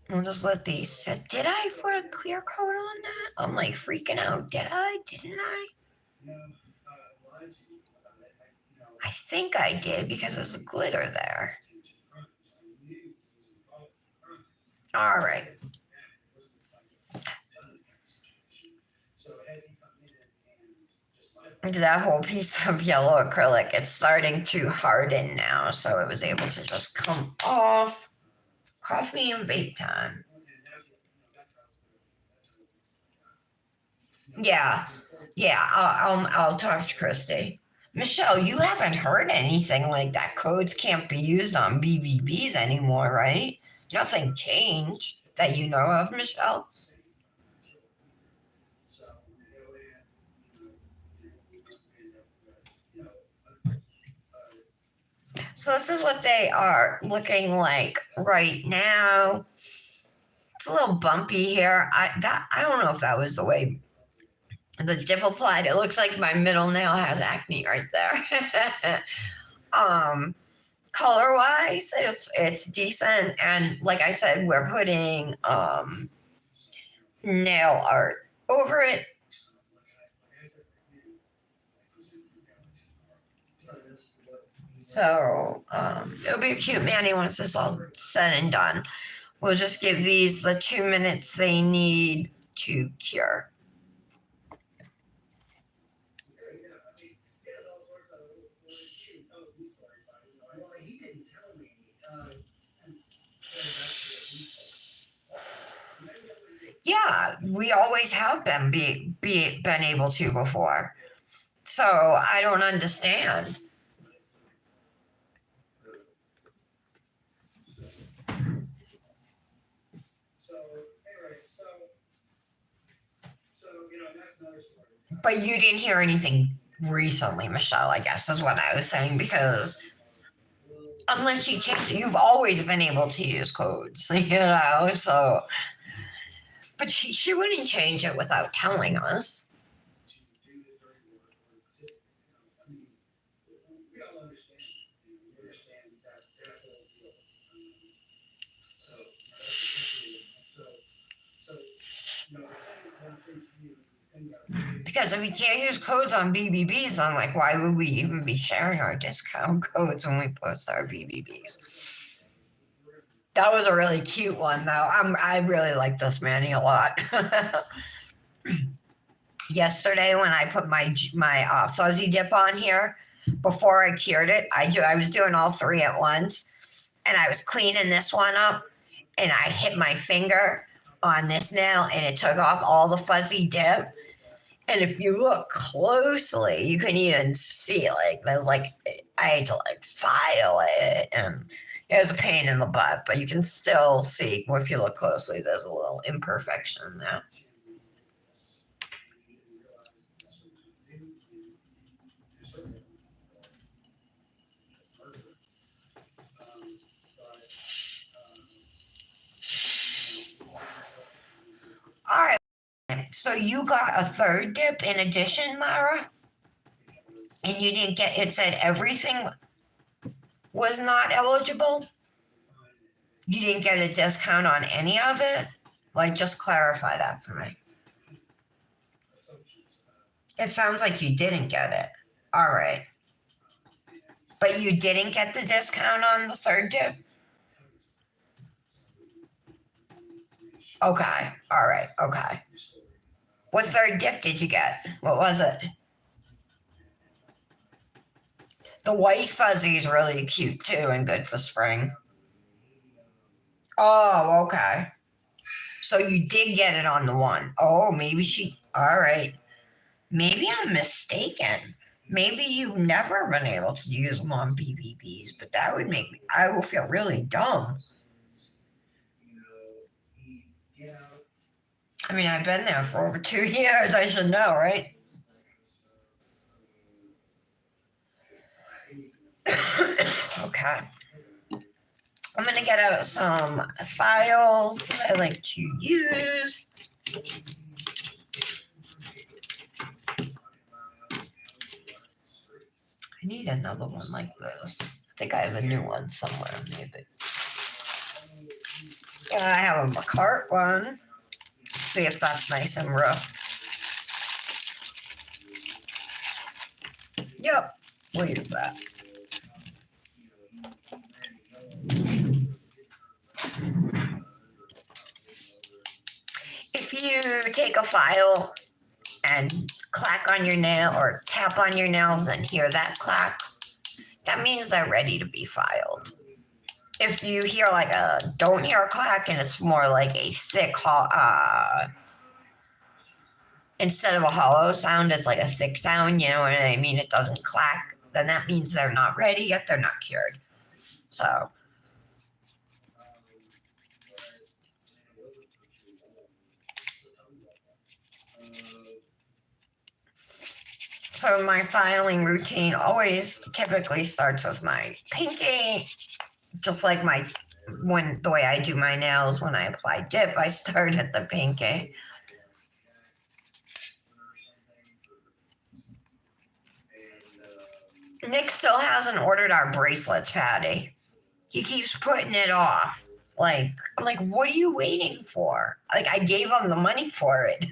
Speaker 1: We'll just let these sit. Did I put a clear coat on that? I'm like freaking out. Did I? Didn't I? I think I did because there's glitter there. All right. That whole piece of yellow acrylic, it's starting to harden now, so it was able to just come off. Coffee and vape time. Yeah, I'll talk to Christy. Michelle, you haven't heard anything like that. Codes can't be used on BBBs anymore, right? Nothing changed that you know of, Michelle. So this is what they are looking like right now. It's a little bumpy here. I don't know if that was the way the dip applied. It looks like my middle nail has acne right there. Color wise, it's decent, and like I said, we're putting nail art over it. So it'll be a cute Manny once this all said and done. We'll just give these the 2 minutes they need to cure. Yeah, we always have been able to before. So I don't understand. But you didn't hear anything recently, Michelle, I guess is what I was saying, because unless you change it, you've always been able to use codes, so but she wouldn't change it without telling us. Because if we can't use codes on BBBs, then like why would we even be sharing our discount codes when we post our BBBs? That was a really cute one, though. I really like this Manny a lot. Yesterday, when I put my fuzzy dip on here, before I cured it, I was doing all three at once, and I was cleaning this one up, and I hit my finger on this nail, and it took off all the fuzzy dip. And if you look closely, you can even see like there's like I had to like file it, and it was a pain in the butt, but you can still see if you look closely. There's a little imperfection there. All right. So you got a third dip in addition, Lara, and you didn't get. It said everything was not eligible. You didn't get a discount on any of it. Like, just clarify that for me. It sounds like you didn't get it. All right. But you didn't get the discount on the third dip? Okay. All right. Okay. What third dip did you get? What was it? The white fuzzy is really cute too and good for spring. Oh, okay. So you did get it on the one. Oh, maybe she. All right. Maybe I'm mistaken. Maybe you've never been able to use them on BBBs, but that would make me. I will feel really dumb. I mean, I've been there for over 2 years. I should know, right? Okay. I'm going to get out some files that I like to use. I need another one like this. I think I have a new one somewhere, maybe. Yeah, I have a McCart one. See if that's nice and rough. Yep, we'll use that. If you take a file and clack on your nail or tap on your nails and hear that clack, that means they're ready to be filed. If you hear like don't hear a clack and it's more like a thick, instead of a hollow sound, it's like a thick sound, you know what I mean? It doesn't clack, then that means they're not ready yet, they're not cured. So my filing routine always typically starts with my pinky, just like the way I do my nails when I apply dip, I start at the pinky. Nick still hasn't ordered our bracelets, Patty. He keeps putting it off. I'm like, what are you waiting for? Like, I gave him the money for it.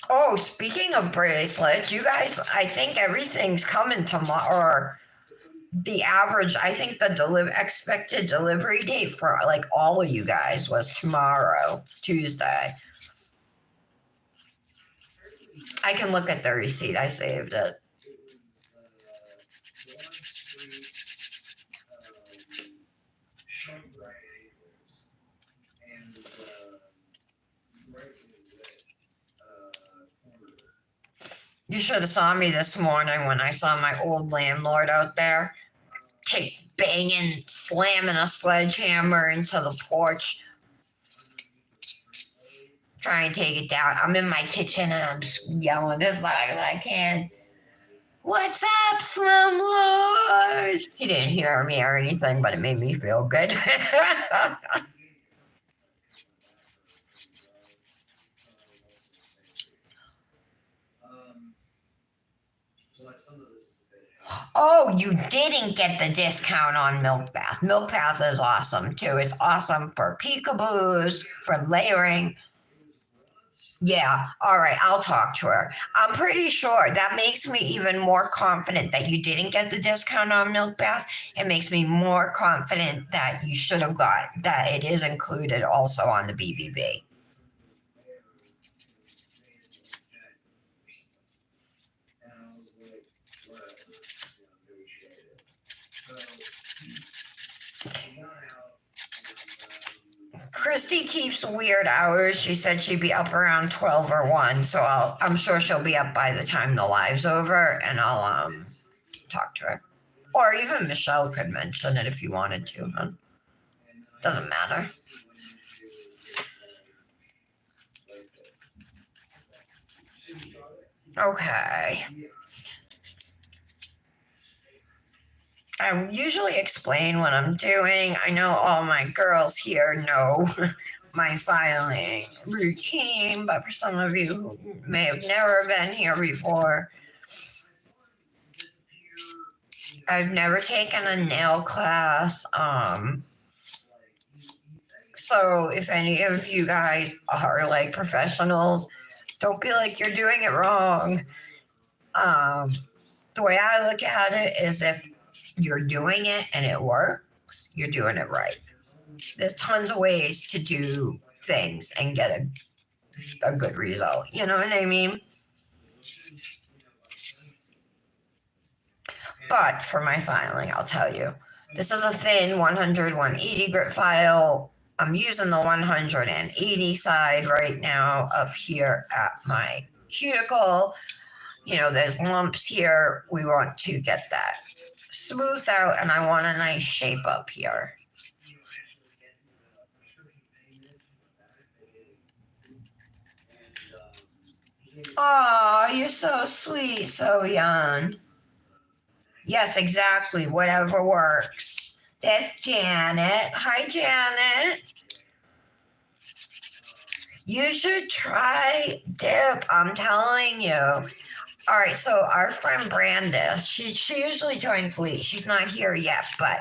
Speaker 1: Oh, speaking of bracelets, you guys, I think everything's coming tomorrow. Or the average, I think the expected delivery date for like all of you guys was tomorrow, Tuesday. I can look at the receipt. I saved it. You should have saw me this morning when I saw my old landlord out there banging, slamming a sledgehammer into the porch, trying to take it down. I'm in my kitchen and I'm yelling as loud as I can. What's up, slumlord? He didn't hear me or anything, but it made me feel good. Oh, you didn't get the discount on Milk Bath. Milk Bath is awesome too. It's awesome for peekaboos, for layering. Yeah, all right, I'll talk to her. I'm pretty sure that makes me even more confident that you didn't get the discount on Milk Bath. It makes me more confident that you should have got that it is included also on the BBB. Christy keeps weird hours. She said she'd be up around 12 or 1, so I'm sure she'll be up by the time the live's over, and I'll talk to her. Or even Michelle could mention it if you wanted to, huh? Doesn't matter. Okay. I usually explain what I'm doing. I know all my girls here know my filing routine, but for some of you who may have never been here before, I've never taken a nail class. So if any of you guys are like professionals, don't be like you're doing it wrong. The way I look at it is if you're doing it and it works, you're doing it right. There's tons of ways to do things and get a good result. You know what I mean? But for my filing, I'll tell you, this is a thin 100, 180 grit file. I'm using the 180 side right now up here at my cuticle. You know, there's lumps here. We want to get that smoothed out, and I want a nice shape up here. Oh, you're so sweet, so young. Yes, exactly. Whatever works. That's Janet. Hi, Janet. You should try dip. I'm telling you. All right, so our friend Brandis, she usually joins late. She's not here yet, but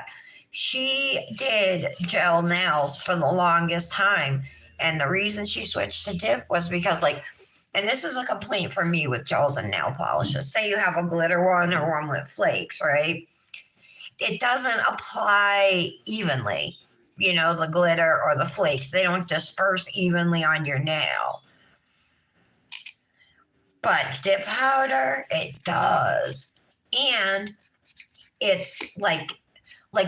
Speaker 1: she did gel nails for the longest time. And the reason she switched to dip was because, like, and this is a complaint for me with gels and nail polishes. Say you have a glitter one or one with flakes, right? It doesn't apply evenly. You know, the glitter or the flakes, they don't disperse evenly on your nail. But dip powder, it does. And it's like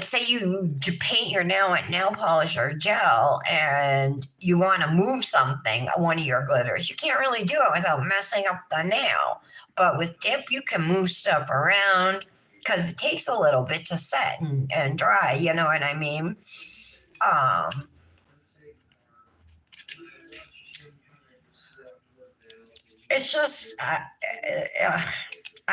Speaker 1: say you paint your nail with nail polish or gel and you want to move something, one of your glitters, you can't really do it without messing up the nail. But with dip, you can move stuff around because it takes a little bit to set and dry, you know what I mean? It's just, I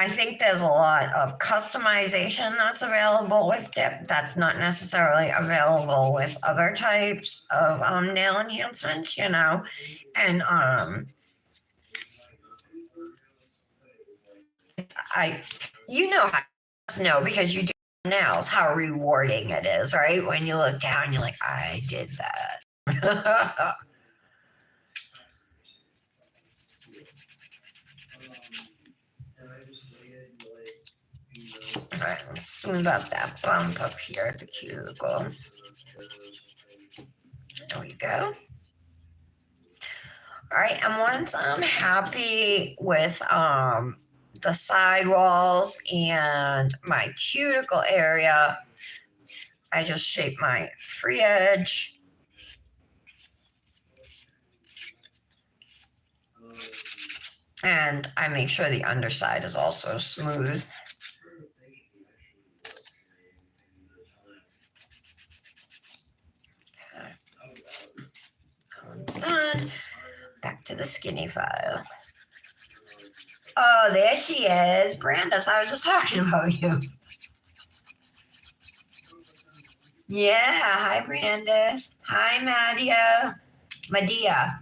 Speaker 1: think there's a lot of customization that's available with dip that's not necessarily available with other types of nail enhancements, you know, and you know how to know because you do nails how rewarding it is, right? When you look down, you're like, I did that. All right, let's smooth out that bump up here at the cuticle. There we go. All right, and once I'm happy with the sidewalls and my cuticle area, I just shape my free edge. And I make sure the underside is also smooth. Okay. That one's done. Back to the skinny file. Oh, there she is. Brandis, I was just talking about you. Yeah, hi Brandis. Hi Madia. Madia.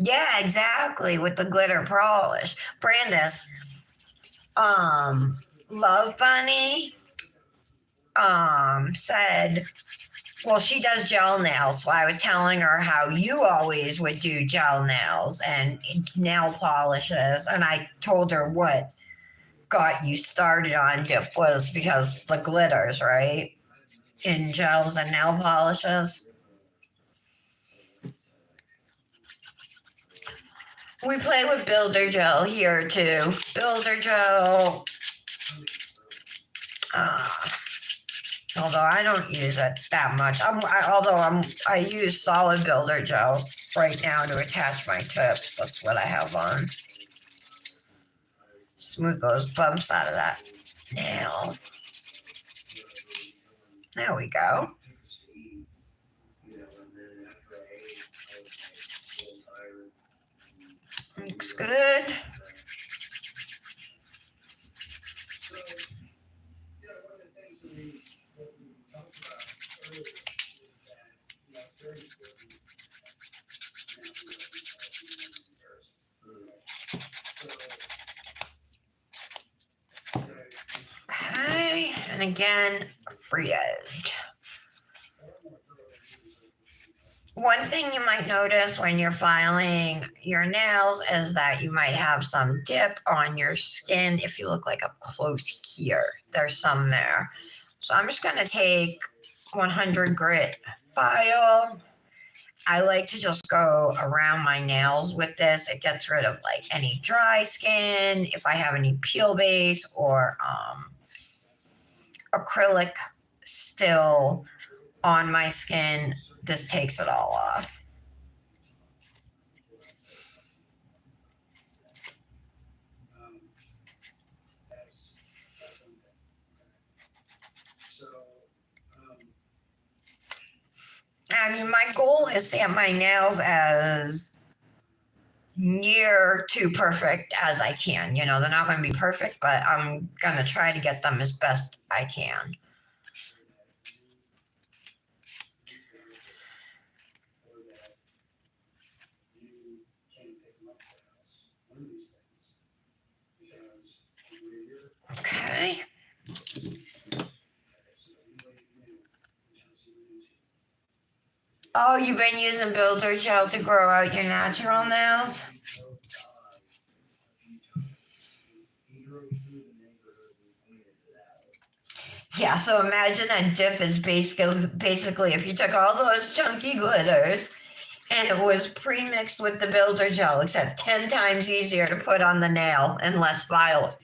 Speaker 1: Yeah, exactly. With the glitter polish. Brandis, Love Bunny, said, well, she does gel nails. So I was telling her how you always would do gel nails and nail polishes. And I told her what got you started on dip was because the glitters, right? In gels and nail polishes. We play with Builder Gel here too. Builder Gel. Although I don't use it that much. I use solid Builder Gel right now to attach my tips. That's what I have on. Smooth those bumps out of that nail. There we go. Looks good. Okay, and again, free edge. One thing you might notice when you're filing your nails is that you might have some dip on your skin. If you look like up close here, there's some there. So I'm just going to take 100 grit file. I like to just go around my nails with this. It gets rid of like any dry skin, if I have any peel base or acrylic still on my skin, this takes it all off. I mean, my goal is to get my nails as near to perfect as I can. You know, they're not going to be perfect, but I'm going to try to get them as best I can. Okay. Oh, you've been using Builder Gel to grow out your natural nails? Yeah, so imagine that dip is basically if you took all those chunky glitters and it was pre-mixed with the Builder Gel, except 10 times easier to put on the nail and less violet.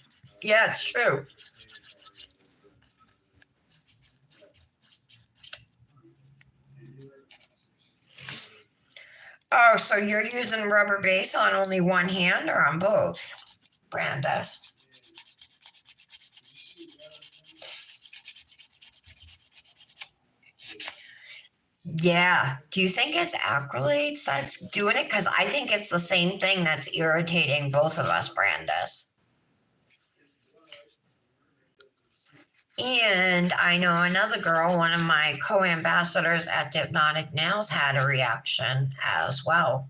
Speaker 1: Yeah, it's true. Oh, so you're using rubber base on only one hand or on both, Brandis? Yeah. Do you think it's acrylates that's doing it? Because I think it's the same thing that's irritating both of us, Brandis. And I know another girl, one of my co-ambassadors at Debutante Nails, had a reaction as well.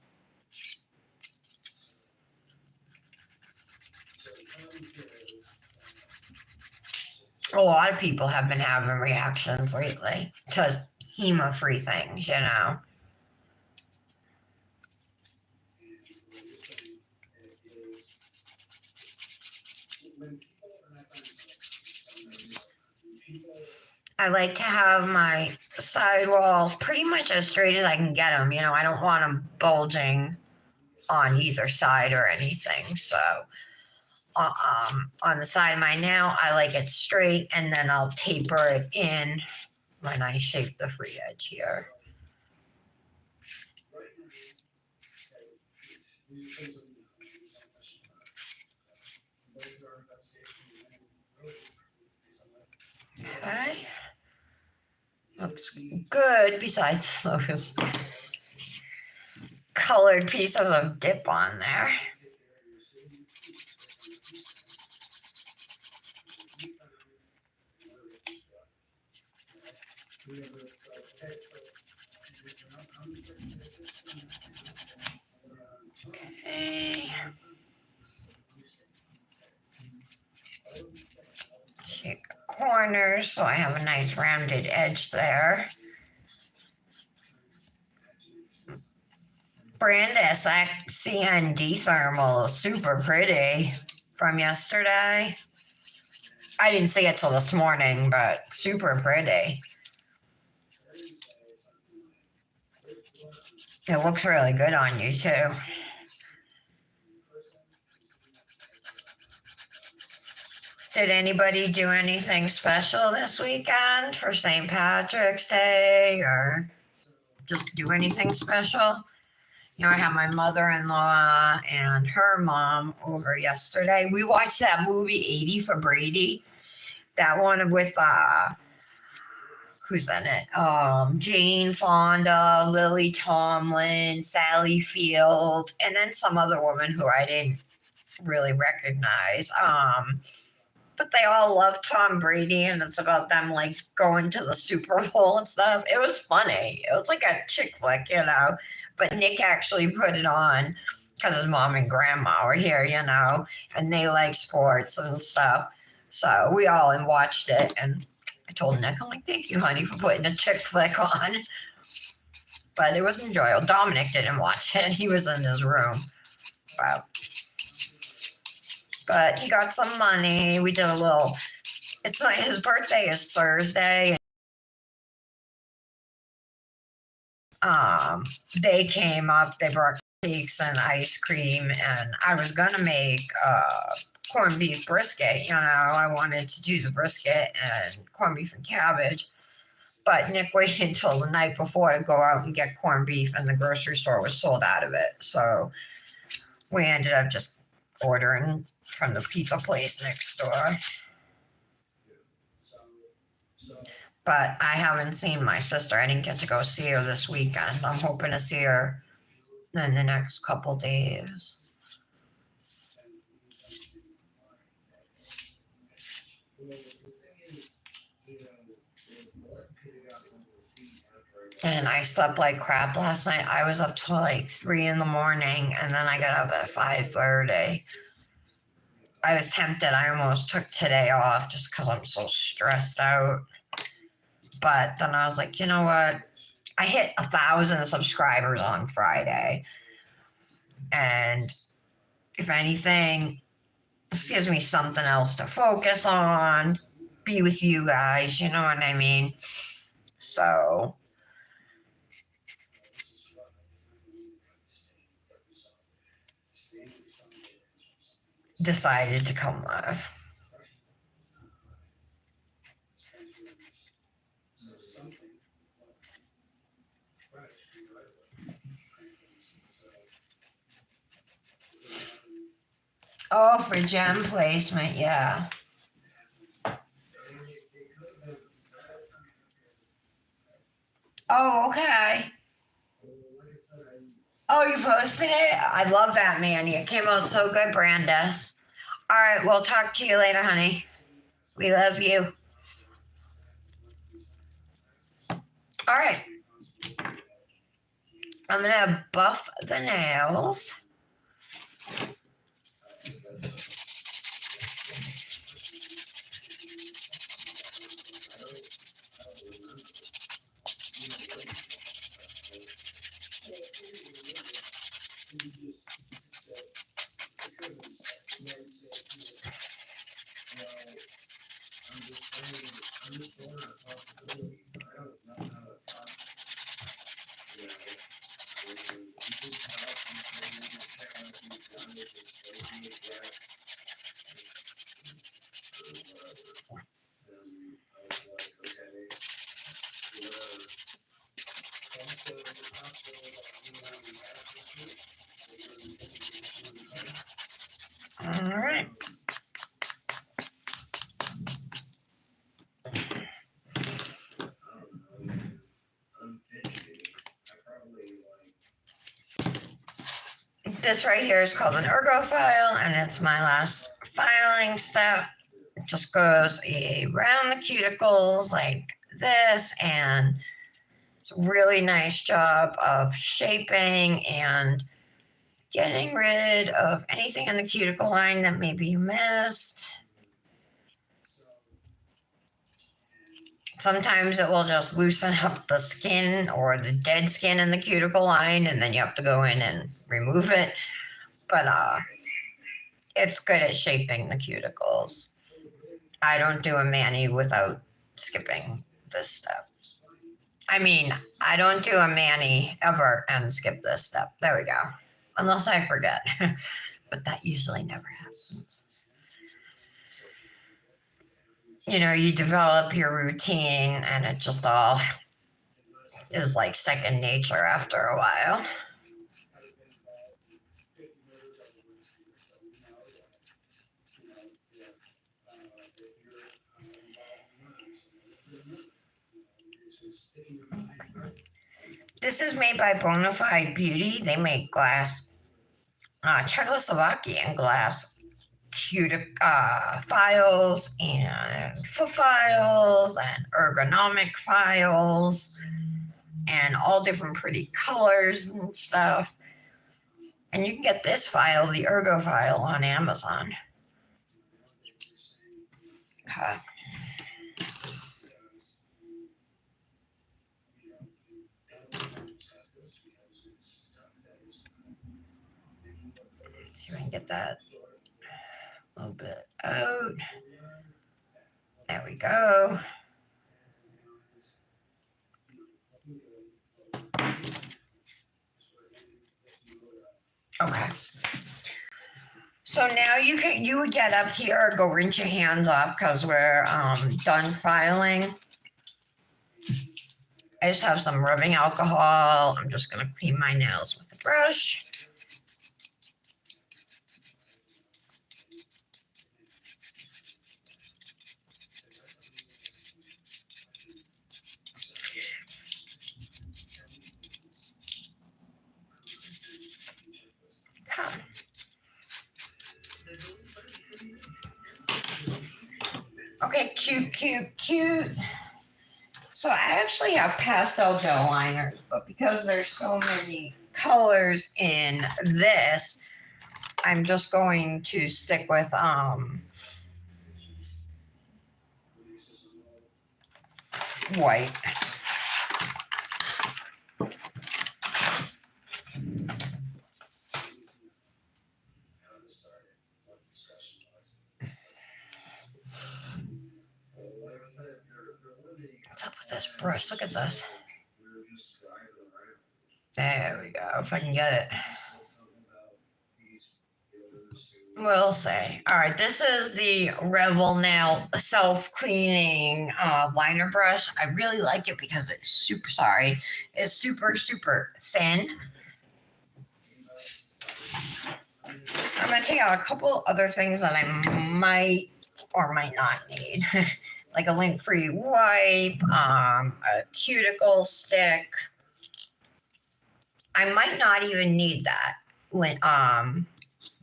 Speaker 1: A lot of people have been having reactions lately to HEMA-free things, you know. I like to have my sidewalls pretty much as straight as I can get them. You know, I don't want them bulging on either side or anything. So on the side of my nail. I like it straight, and then I'll taper it in when I shape the free edge here. Okay. Looks good besides those colored pieces of dip on there. Okay. Shape the corners so I have a nice rounded edge there. Brandis, that CND thermal is super pretty from yesterday. I didn't see it till this morning, but super pretty. It looks really good on you too. Did anybody do anything special this weekend for St. Patrick's Day or just do anything special? You know, I had my mother-in-law and her mom over yesterday. We watched that movie 80 for Brady. That one with who's in it? Jane Fonda, Lily Tomlin, Sally Field, and then some other woman who I didn't really recognize. But they all love Tom Brady, and it's about them like going to the Super Bowl and stuff. It was funny. It was like a chick flick, you know. But Nick actually put it on because his mom and grandma were here, you know, and they like sports and stuff. So we all watched it, and I told Nick, I'm like, thank you, honey, for putting a chick flick on. But it was enjoyable. Dominic didn't watch it. He was in his room. Wow. But he got some money. We did a little, it's not, his birthday is Thursday. They came up, they brought cakes and ice cream, and I was gonna make corned beef brisket. You know, I wanted to do the brisket and corned beef and cabbage, but Nick waited until the night before to go out and get corned beef, and the grocery store was sold out of it. So we ended up just ordering from the pizza place next door. But I haven't seen my sister. I didn't get to go see her this weekend. I'm hoping to see her in the next couple days. And I slept like crap last night. I was up till like 3 in the morning, and then I got up at 5:30. I was tempted. I almost took today off just because I'm so stressed out. But then I was like, you know what? I hit 1,000 subscribers on Friday. And if anything, this gives me something else to focus on, be with you guys, you know what I mean? So decided to come live. Oh, for gem placement, yeah. Oh, okay. Oh, you posted it? I love that, Manny. It came out so good, Brandis. All right, we'll talk to you later, honey. We love you. All right. I'm going to buff the nails. right. This right here is called an ergo file, and it's my last filing step. It just goes around the cuticles like this, and it's a really nice job of shaping and getting rid of anything in the cuticle line that maybe you missed. Sometimes it will just loosen up the skin or the dead skin in the cuticle line, and then you have to go in and remove it. But it's good at shaping the cuticles. I don't do a mani without skipping this step. I mean, I don't do a mani ever and skip this step. There we go. Unless I forget. But that usually never happens. You know, you develop your routine and it just all is like second nature after a while. This is made by Bonafide Beauty. They make glass, Czechoslovakian glass files and foot files and ergonomic files and all different pretty colors and stuff. And you can get this file, the ergo file, on Amazon. Okay. See if I can get that a little bit out. There we go. Okay. So now you would get up here, go rinse your hands off because we're done filing. I just have some rubbing alcohol. I'm just gonna clean my nails with a brush. Okay, cute. So I actually have pastel gel liners, but because there's so many colors in this, I'm just going to stick with white. What's up with this brush? Look at this. There we go. If I can get it. We'll see. All right, this is the Revel Nail self-cleaning liner brush. I really like it because it's super thin. I'm going to take out a couple other things that I might or might not need. Like a lint-free wipe, a cuticle stick. I might not even need that.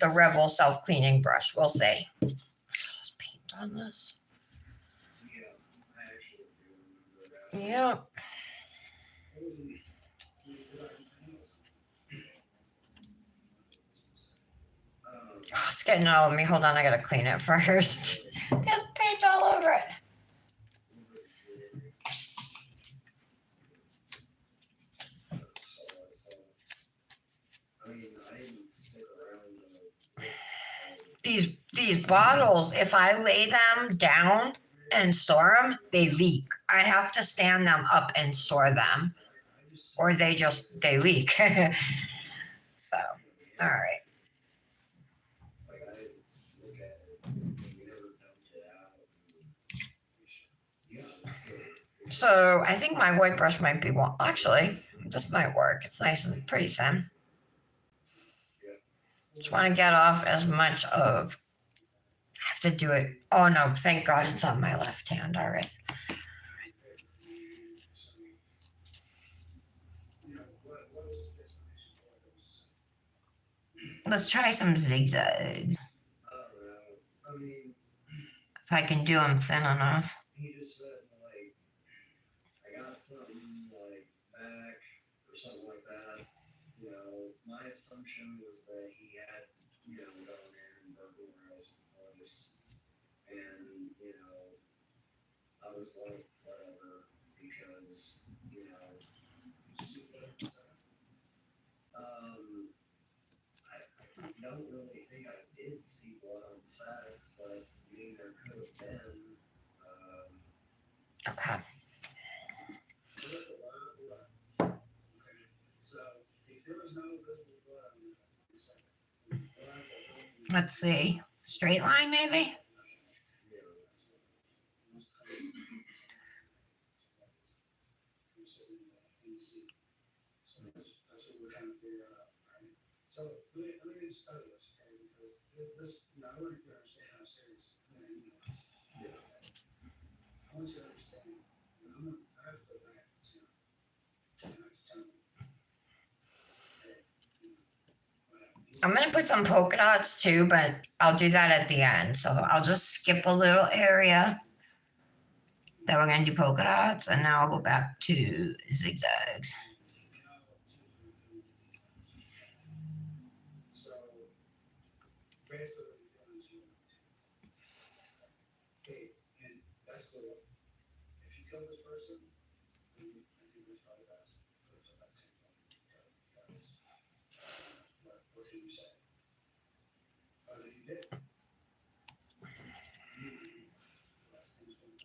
Speaker 1: The Revel self-cleaning brush. We'll see. Let's paint on this. Yep. Oh, it's getting all over me. Hold on, I gotta clean it first. There's paint all over it. These bottles, if I lay them down and store them, they leak. I have to stand them up and store them, or they leak. So, all right. So I think my white brush might be one. Actually, this might work. It's nice and pretty thin. Just want to get off as much of to do it. Oh no, thank God it's on my left hand. All right. Let's try some zigzags. If I can do them thin enough. Okay. Let's see. Straight line, maybe? I'm going to put some polka dots too, but I'll do that at the end. So I'll just skip a little area that we're going to do polka dots, and now I'll go back to zigzags.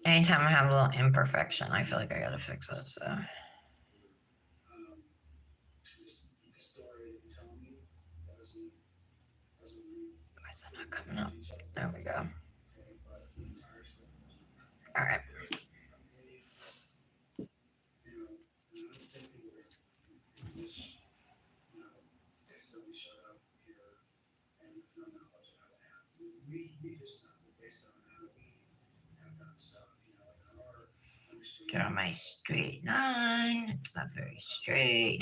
Speaker 1: Anytime I have a little imperfection, I feel like I gotta fix it. So. Why is that not coming up? There we go. All right. Get on my straight line. It's not very straight.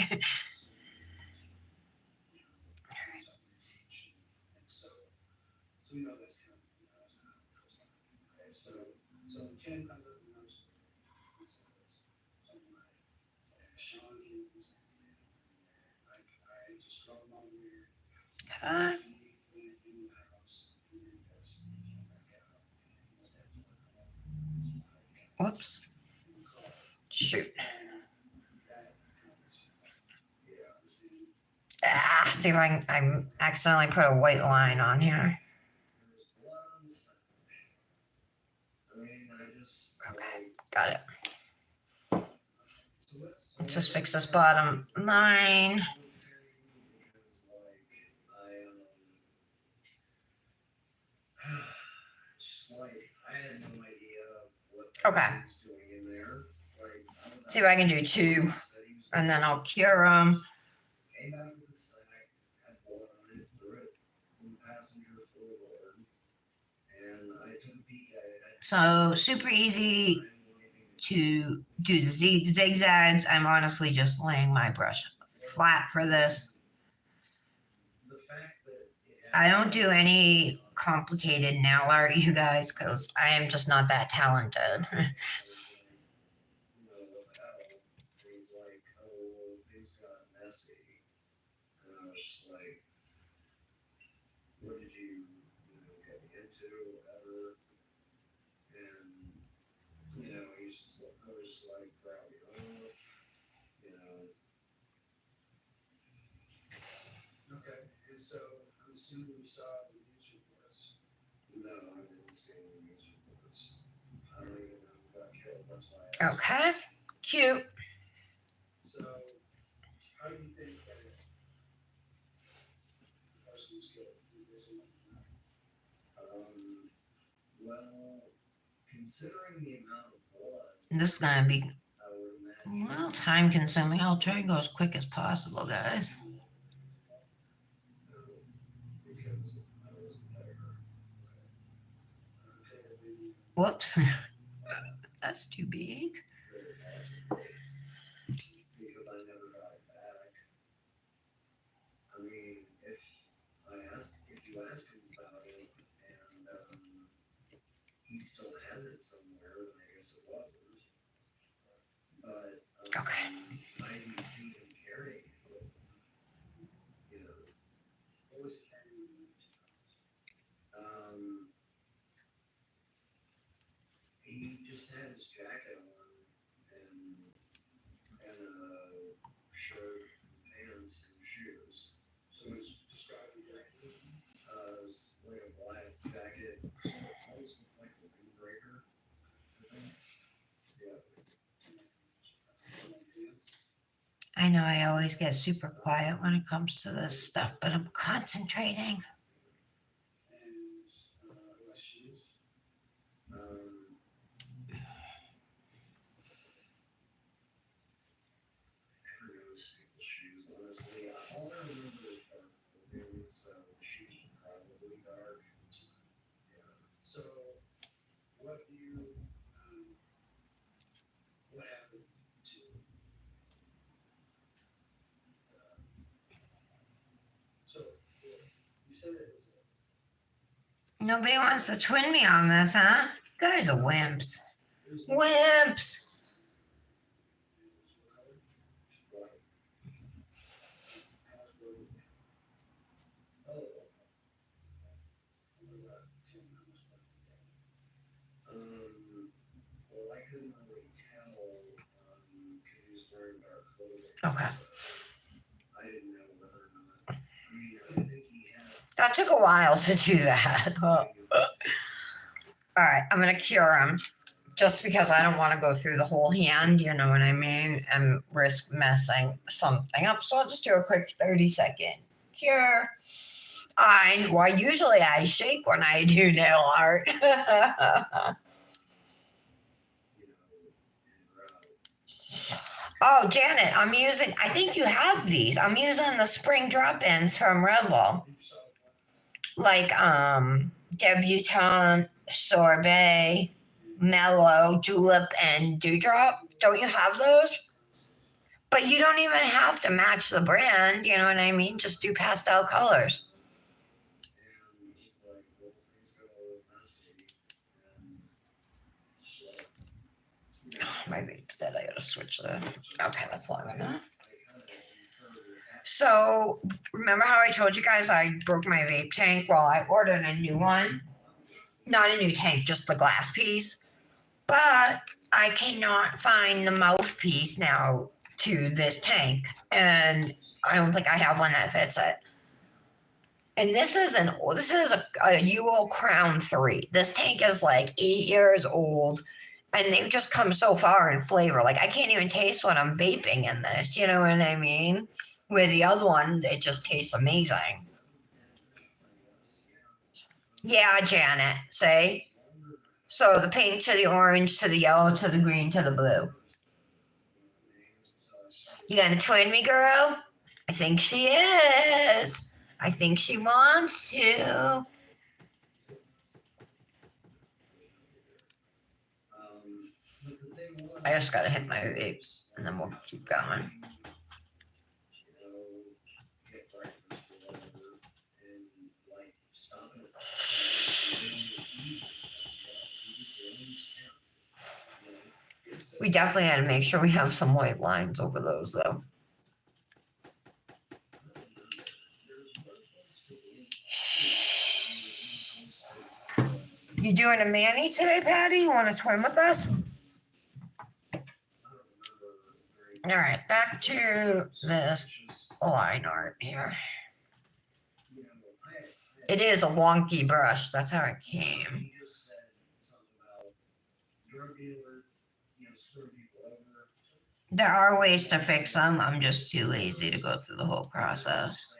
Speaker 1: Okay. Whoops. Shoot. See if I accidentally put a white line on here. Okay, got it. Let's just fix this bottom line. Okay. See if I can do two, and then I'll cure them. So super easy to do the zigzags. I'm honestly just laying my brush flat for this. I don't do any complicated nail art, you guys, because I am just not that talented. Okay, cute. This is going to be a little time consuming. I'll try and go as quick as possible, guys. Whoops. That's too big. Okay. I know I always get super quiet when it comes to this stuff, but I'm concentrating. Nobody wants to twin me on this, huh? You guys are wimps. Wimps! Okay. That took a while to do that. All right, I'm going to cure him just because I don't want to go through the whole hand, you know what I mean, and risk messing something up. So I'll just do a quick 30-second cure. Usually I shake when I do nail art. Oh, Janet, I think you have these. I'm using the spring drop-ins from Revel. Like Debutante, Sorbet, Mellow, Julep, and Dewdrop. Don't you have those? But you don't even have to match the brand, you know what I mean? Just do pastel colors. Oh, my vape said I gotta switch the. Okay, that's long enough. So, remember how I told you guys I broke my vape tank? Well, I ordered a new one. Not a new tank, just the glass piece. But I cannot find the mouthpiece now to this tank. And I don't think I have one that fits it. And this is a UL Crown 3. This tank is like 8 years old, and they've just come so far in flavor. Like I can't even taste what I'm vaping in this. You know what I mean? With the other one, it just tastes amazing. Yeah, Janet. Say so. The pink to the orange to the yellow to the green to the blue. You gonna twin me, girl? I think she is. I think she wants to. I just gotta hit my vape and then we'll keep going. We definitely had to make sure we have some white lines over those though. You doing a mani today, Patty? You want to twin with us? All right, back to this line art here. It is a wonky brush. That's how it came. There are ways to fix them. I'm just too lazy to go through the whole process.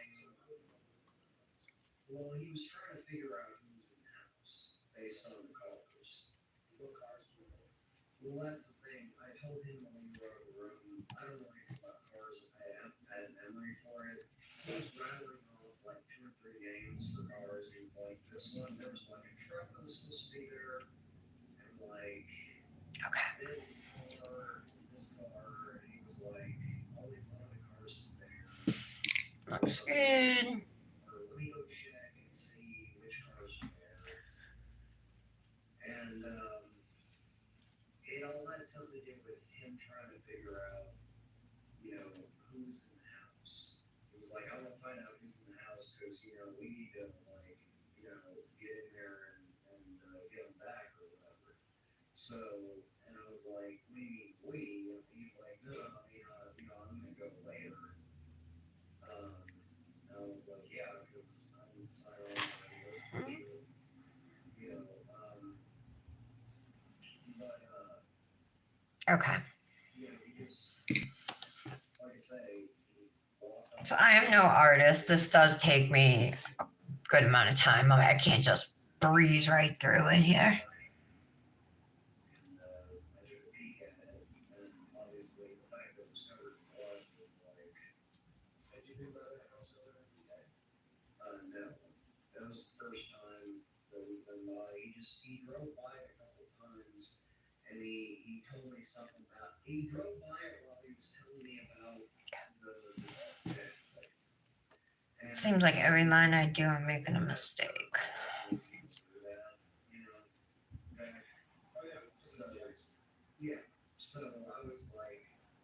Speaker 1: Looks good. Okay. So I am no artist. This does take me a good amount of time. I can't just breeze right through it here. It seems like every line I do, I'm making a mistake.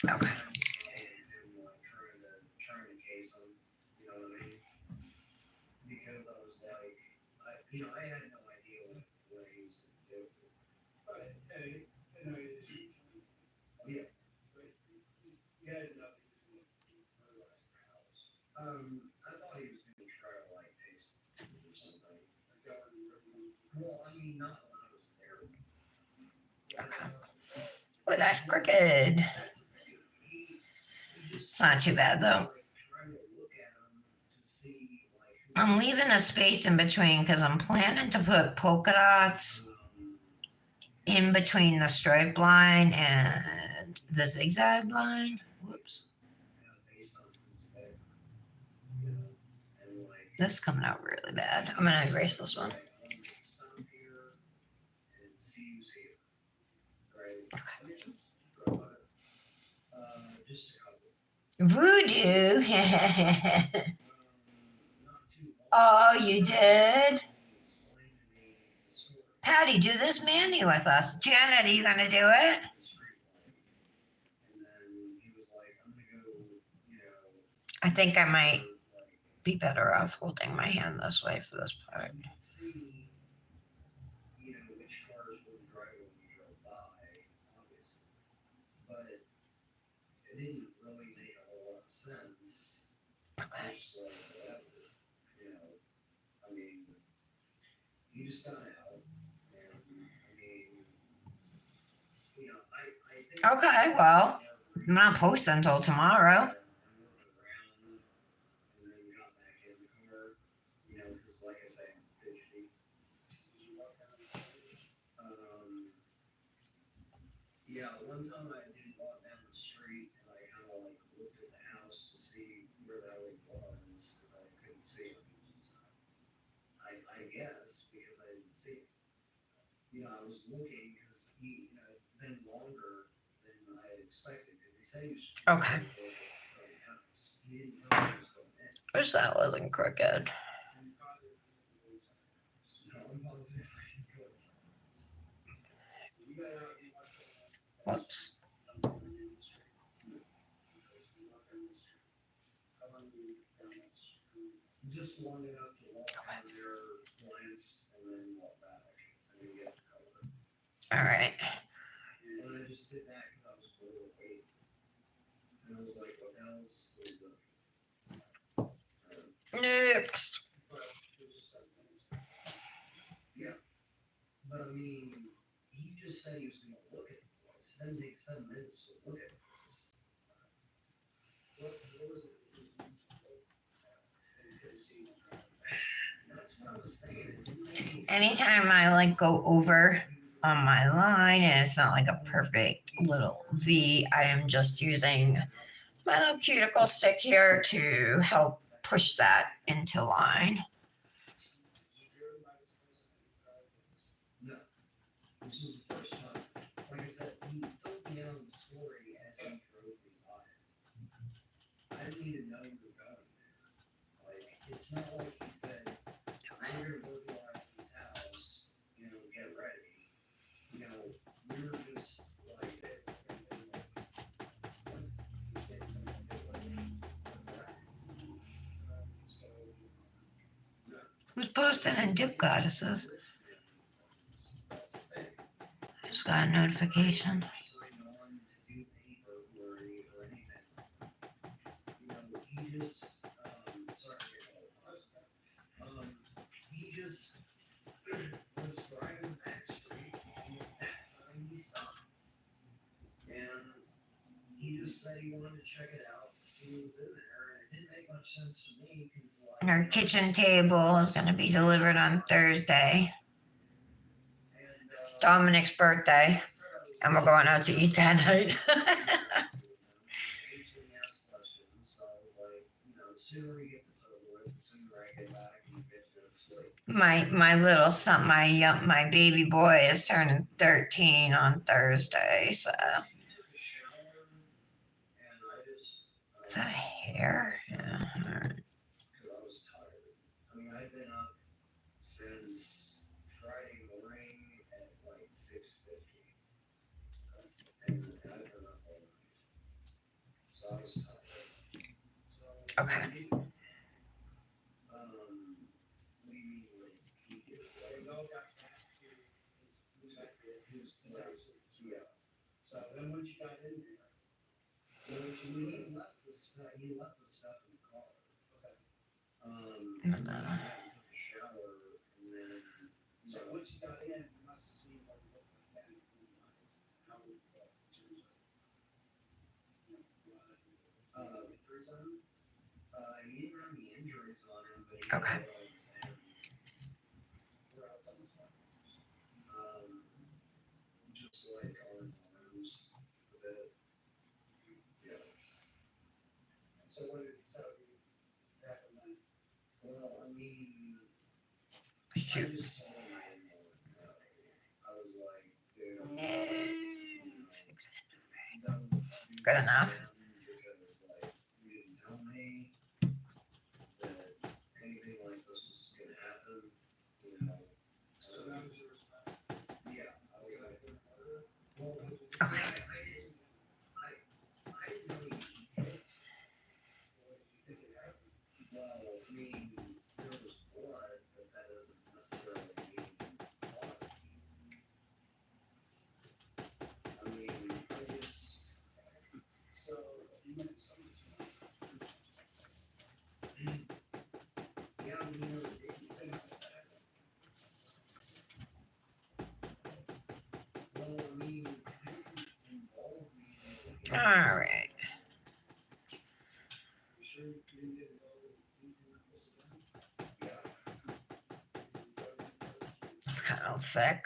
Speaker 1: Okay. Oh, that's crooked. It's not too bad though. I'm leaving a space in between because I'm planning to put polka dots in between the stripe line and the zigzag line. Whoops. This is coming out really bad. I'm going to erase this one. Voodoo. Oh, you did? Patty, do this Mandy with us. Janet, are you going to do it? I think I might be better off holding my hand this way for this part. Okay. Okay, well, I'm not posting until tomorrow. Okay. Wish that wasn't crooked. Whoops. All right. Next. Anytime I like go over on my line and it's not like a perfect little V, I am just using my little cuticle stick here to help push that into line. Who's posting in Dip Goddesses? Just got a notification. Our kitchen table is going to be delivered on Thursday. Dominic's birthday. And we're going out to eat that night. my little son, my baby boy is turning 13 on Thursday. So is that a hair? Yeah. All right. Okay. Okay. Shoot. No. Fix it. Good enough. Okay. All right. It's kind of thick.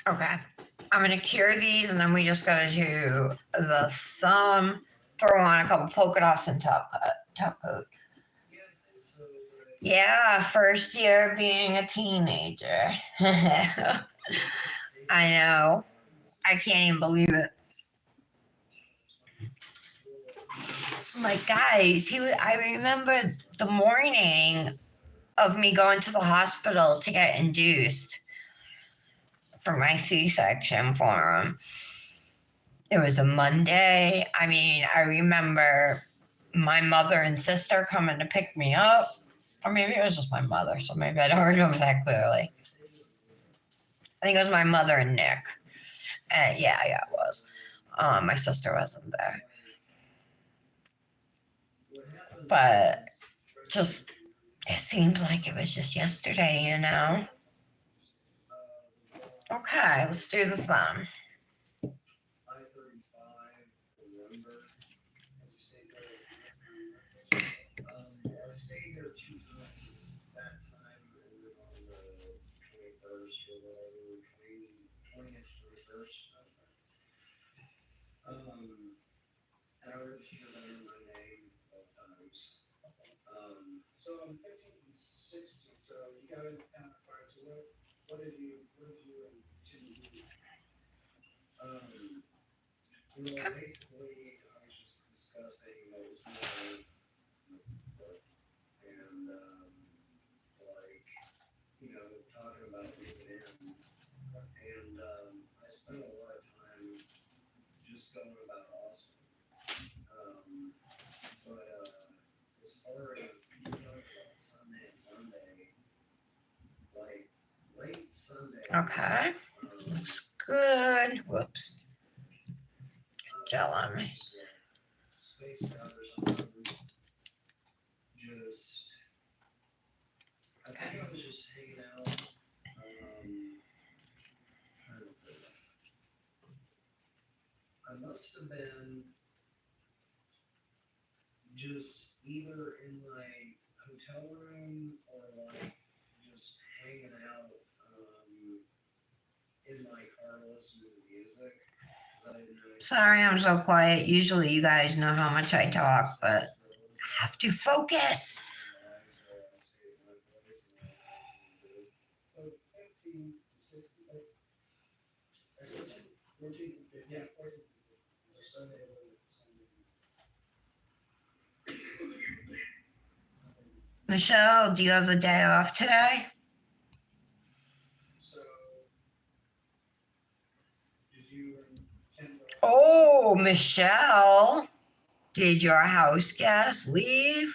Speaker 1: Okay. I'm going to cure these, and then we just got to do the thumb, throw on a couple polka dots, and top coat. Yeah, first year being a teenager. I know. I can't even believe it. Like, guys, I remember the morning of me going to the hospital to get induced for my C-section for him. It was a Monday. I mean, I remember my mother and sister coming to pick me up. Or maybe it was just my mother, so maybe I don't remember that clearly. I think it was my mother and Nick. And yeah, it was. My sister wasn't there. But just, it seems like it was just yesterday, you know? Okay, let's do the thumb. Okay, looks good. Whoops, gel on me. Okay. Sorry, I'm so quiet. Usually, you guys know how much I talk, but I have to focus. Michelle, do you have the day off today? Oh, Michelle, did your house guest leave?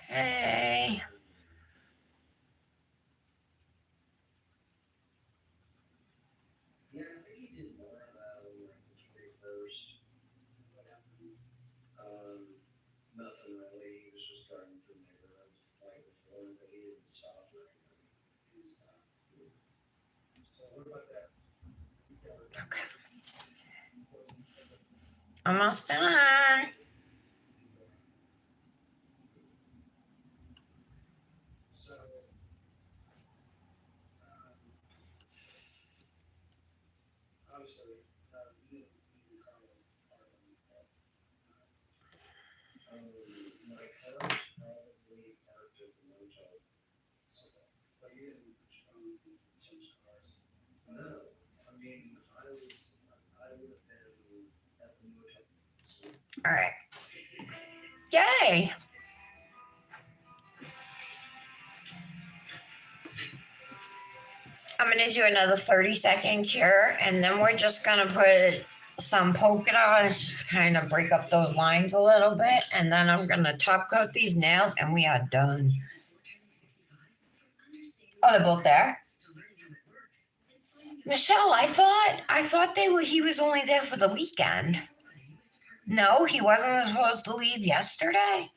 Speaker 1: Hey. Okay. Almost done. All right. Yay. I'm going to do another 30-second cure, and then we're just going to put some polka dots just to kind of break up those lines a little bit. And then I'm going to top coat these nails, and we are done. Oh, they're both there? Michelle, I thought he was only there for the weekend. No, he wasn't supposed to leave yesterday.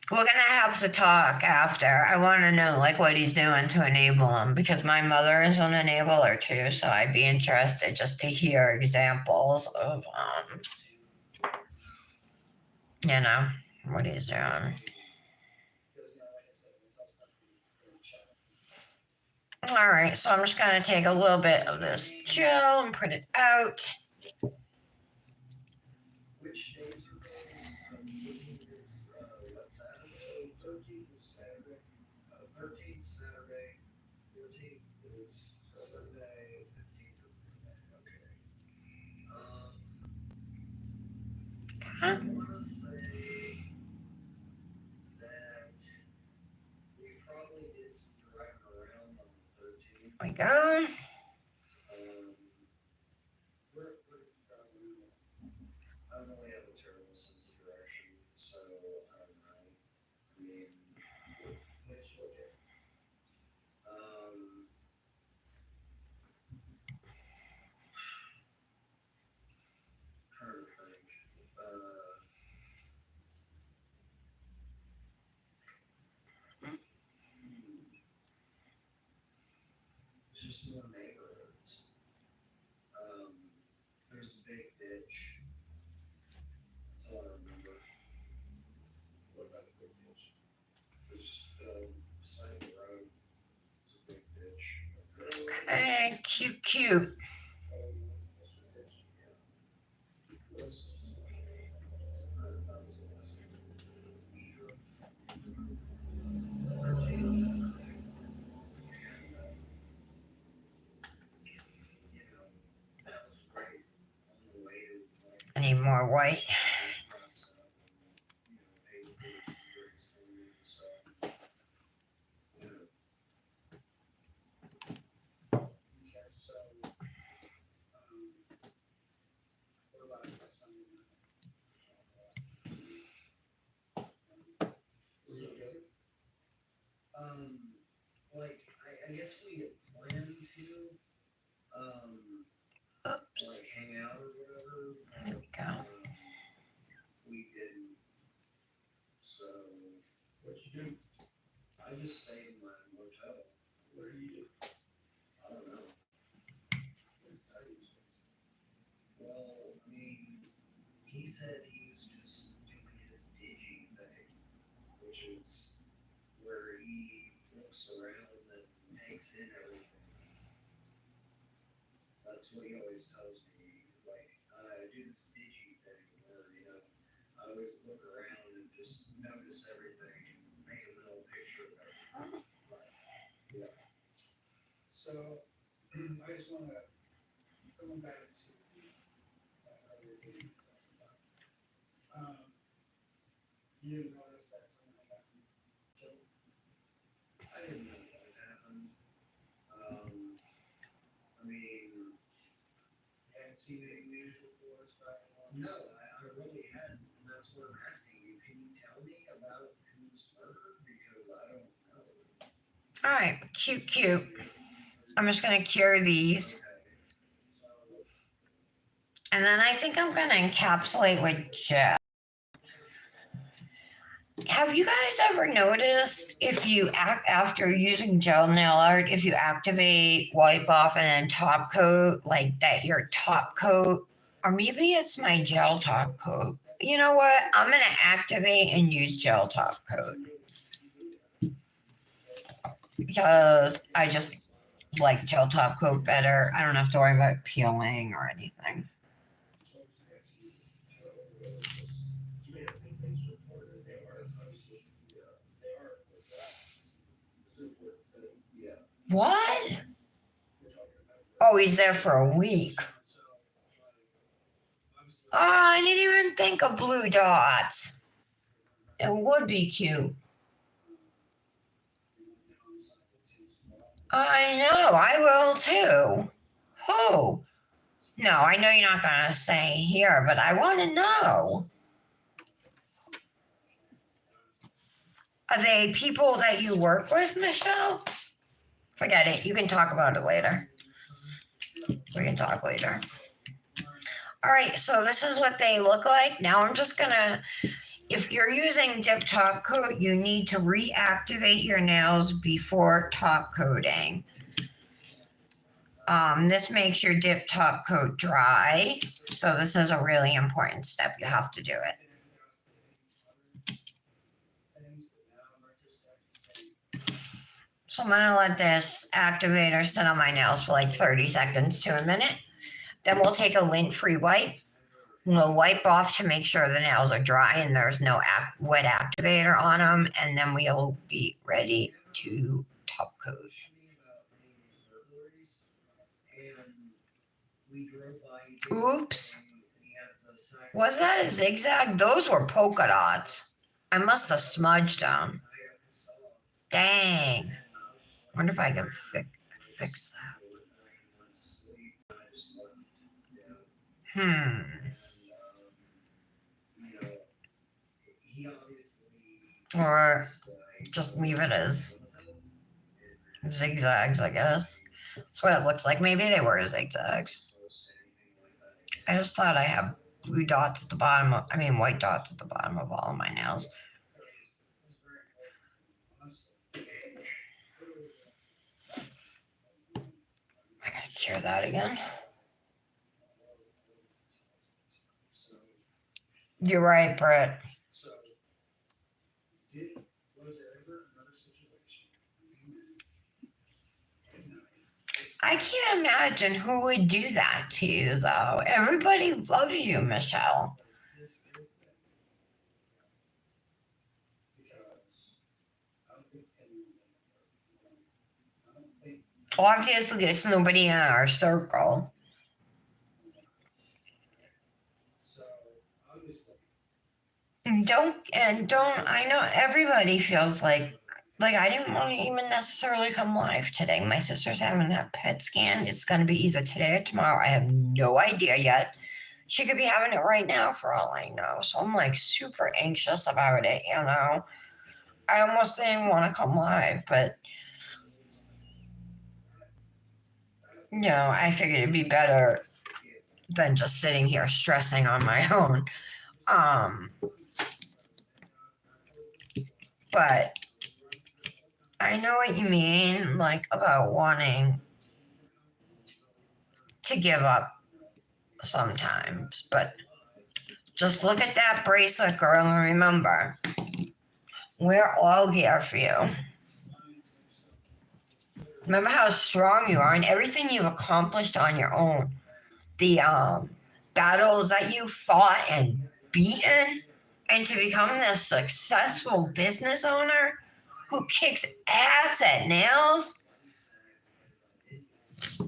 Speaker 1: We're gonna have to talk after. I want to know like what he's doing to enable him because my mother is an enabler too, so I'd be interested just to hear examples of what he's doing. All right, so I'm just gonna take a little bit of this gel and put it out. Okay. There we go. Cute, cute. I need more white. Oops. There we go. All right, cute, cute. I'm just going to cure these. And then I think I'm going to encapsulate with gel. Have you guys ever noticed if you after using gel nail art, if you activate, wipe off, and then top coat, like that your top coat, or maybe it's my gel top coat. You know what? I'm going to activate and use gel top coat because I just like gel top coat better. I don't have to worry about peeling or anything. What? Oh, he's there for a week. Oh, I didn't even think of blue dots. It would be cute. I know, I will too. Who? No, I know you're not going to say here, but I want to know. Are they people that you work with, Michelle? Forget it. You can talk about it later. We can talk later. All right, so this is what they look like. Now I'm just going to, if you're using dip top coat, you need to reactivate your nails before top coating. This makes your dip top coat dry. So this is a really important step. You have to do it. So I'm going to let this activator sit on my nails for like 30 seconds to a minute. Then we'll take a lint-free wipe. We'll wipe off to make sure the nails are dry and there's no wet activator on them. And then we'll be ready to top coat. Oops. Was that a zigzag? Those were polka dots. I must have smudged them. Dang. Wonder if I can fix that. Or just leave it as zigzags, I guess. That's what it looks like. Maybe they were zigzags. I just thought I have blue dots at the bottom of, white dots at the bottom of all of my nails. I gotta cure that again. You're right, Britt. I can't imagine who would do that to you, though. Everybody loves you, Michelle. Obviously, there's nobody in our circle. Don't. I know everybody feels like I didn't want to even necessarily come live today. My sister's having that PET scan. It's going to be either today or tomorrow. I have no idea yet. She could be having it right now for all I know. So I'm like super anxious about it, you know. I almost didn't want to come live, but you know, I figured it'd be better than just sitting here stressing on my own. Um, but I know what you mean, like about wanting to give up sometimes, but just look at that bracelet, girl, and remember, we're all here for you. Remember how strong you are and everything you've accomplished on your own. The battles that you fought and beaten, and to become this successful business owner who kicks ass at nails.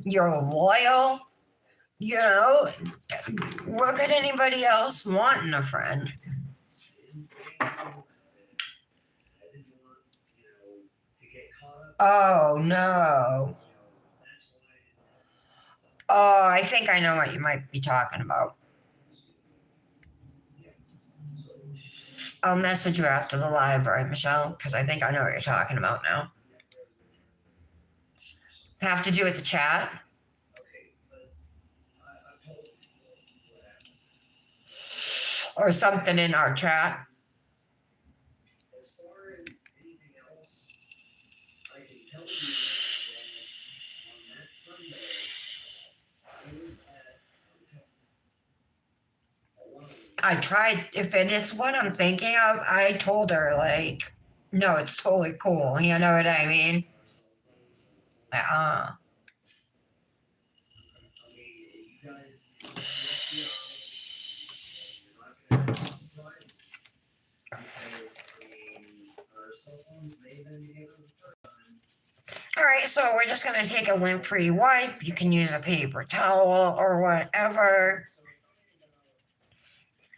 Speaker 1: You're loyal. You know, what could anybody else want in a friend? Oh, no. Oh, I think I know what you might be talking about. I'll message you after the live, right, Michelle? Because I think I know what you're talking about now. Have to do with the chat? Or something in our chat? I tried, if it is what I'm thinking of, I told her, like, no, it's totally cool. You know what I mean? Uh, all right, so we're just going to take a lint-free wipe. You can use a paper towel or whatever.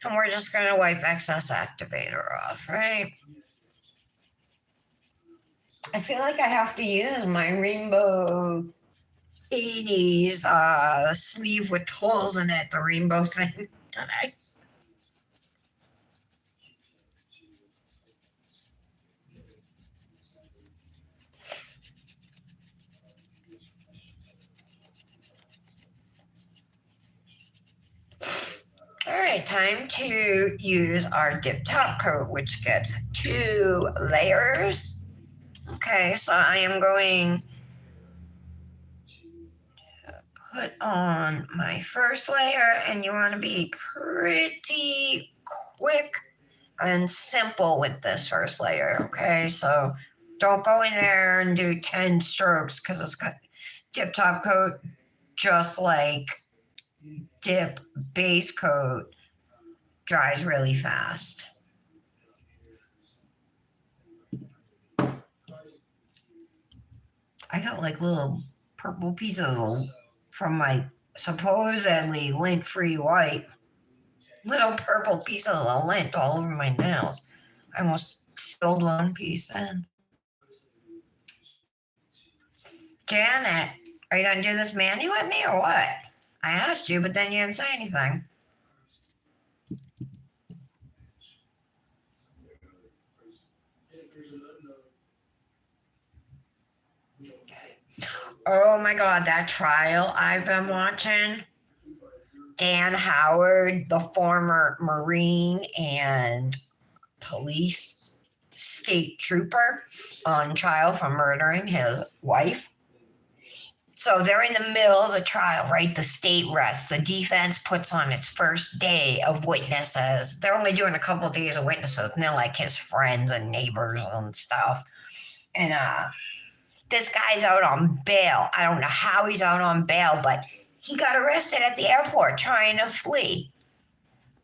Speaker 1: And we're just going to wipe excess activator off, right? I feel like I have to use my rainbow 80s sleeve with holes in it, the rainbow thing today. All right, time to use our dip top coat, which gets 2 layers. Okay, so I am going to put on my first layer, and you want to be pretty quick and simple with this first layer. Okay, so don't go in there and do 10 strokes because it's got dip top coat, just like dip base coat, dries really fast. I got like little purple pieces from my supposedly lint-free wipe. Little purple pieces of lint all over my nails. I almost spilled one piece in. Janet, are you gonna do this mani with me or what? I asked you, but then you didn't say anything. Oh my God, that trial I've been watching. Dan Howard, the former Marine and police state trooper on trial for murdering his wife. So they're in the middle of the trial, right? The state rests. The defense puts on its first day of witnesses. They're only doing a couple of days of witnesses, and they're like his friends and neighbors and stuff. And This guy's out on bail. I don't know how he's out on bail, but he got arrested at the airport trying to flee.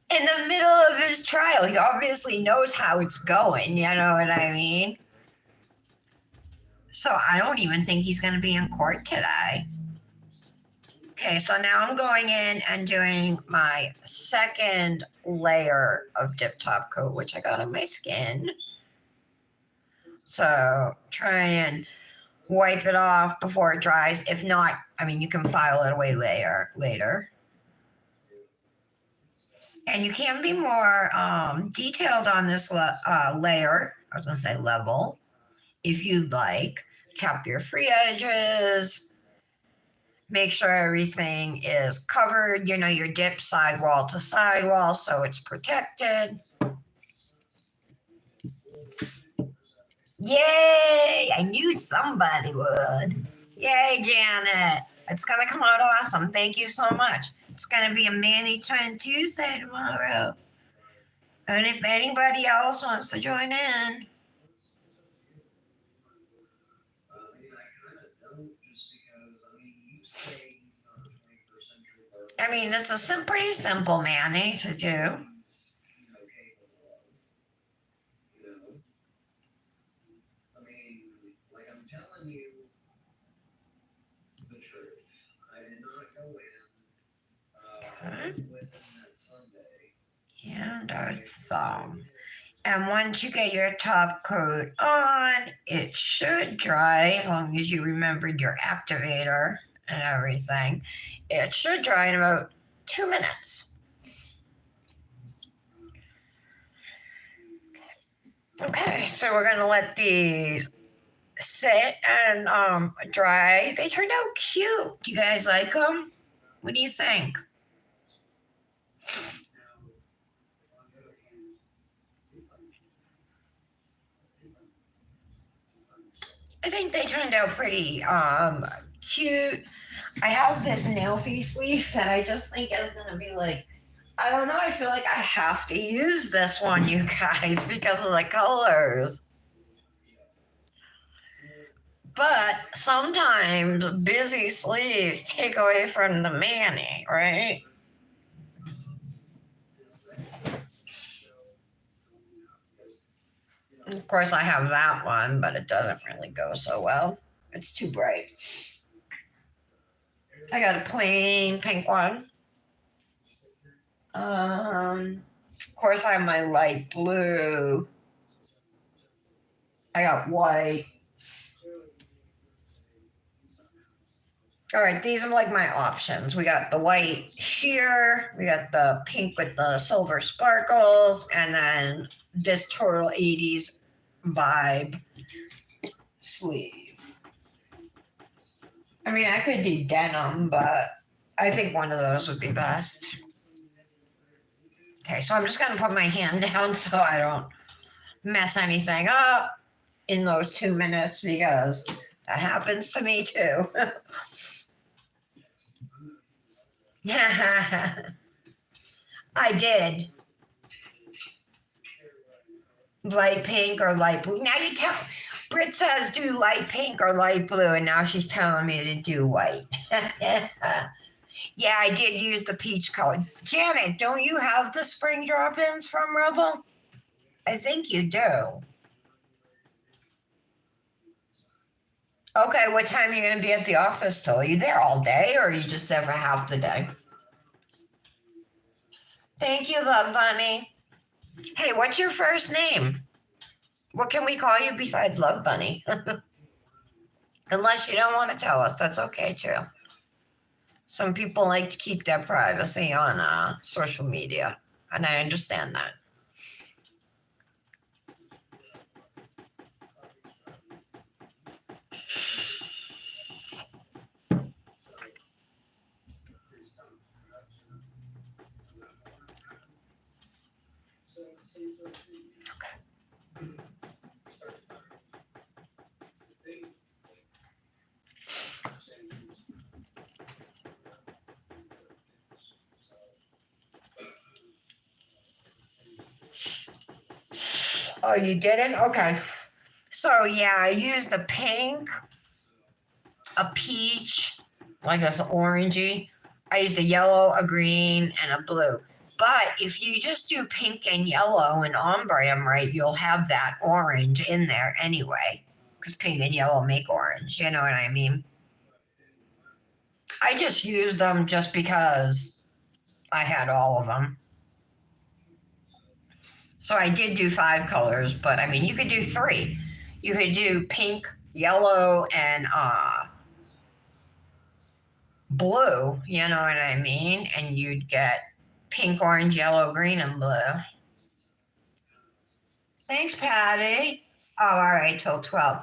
Speaker 1: In the middle of his trial, he obviously knows how it's going, you know what I mean? So I don't even think he's going to be in court today. Okay, so now I'm going in and doing my second layer of dip top coat, which I got on my skin. So try and wipe it off before it dries. If not, I mean, you can file it away later. And you can be more detailed on this layer. I was going to say level, if you'd like. Cap your free edges. Make sure everything is covered, you know, your dip sidewall to sidewall so it's protected. Yay! I knew somebody would. Yay, Janet. It's going to come out awesome. Thank you so much. It's going to be a Mani Twin Tuesday tomorrow. And if anybody else wants to join in. I mean, it's a pretty simple Mani to do. Okay. And our thumb. And once you get your top coat on, it should dry as long as you remembered your activator and everything. It should dry in about 2 minutes. Okay, so we're going to let these sit and dry. They turned out cute. Do you guys like them? What do you think? I think they turned out pretty cute. I have this nail face sleeve that I just think is going to be like, I don't know, I feel like I have to use this one, you guys, because of the colors. But sometimes busy sleeves take away from the Mani, right? Of course, I have that one, but it doesn't really go so well. It's too bright. I got a plain pink one. Of course, I have my light blue. I got white. All right, these are like my options. We got the white here, we got the pink with the silver sparkles, and then this total 80s vibe sleeve. I mean, I could do denim, but I think one of those would be best. Okay, so I'm just going to put my hand down so I don't mess anything up in those 2 minutes because that happens to me too. I did. Light pink or light blue. Now you tell. Britt says do light pink or light blue, and now she's telling me to do white. Yeah, I did use the peach color. Janet, don't you have the spring drop-ins from Revel? I think you do. Okay, what time are you going to be at the office till? Are you there all day or are you just there for half the day? Thank you, Love Bunny. Hey, what's your first name? What can we call you besides Love Bunny? Unless you don't want to tell us, that's okay too. Some people like to keep their privacy on social media, and I understand that. Oh, you didn't? Okay. So, yeah, I used the pink a peach, like this orangey. I used a yellow, a green, and a blue. But if you just do pink and yellow and ombre them right, you'll have that orange in there anyway. Because pink and yellow make orange, you know what I mean? I just used them just because I had all of them. So I did do 5 colors, but I mean, you could do 3. You could do pink, yellow, and blue, you know what I mean? And you'd get pink, orange, yellow, green, and blue. Thanks, Patty. Oh, all right, till 12.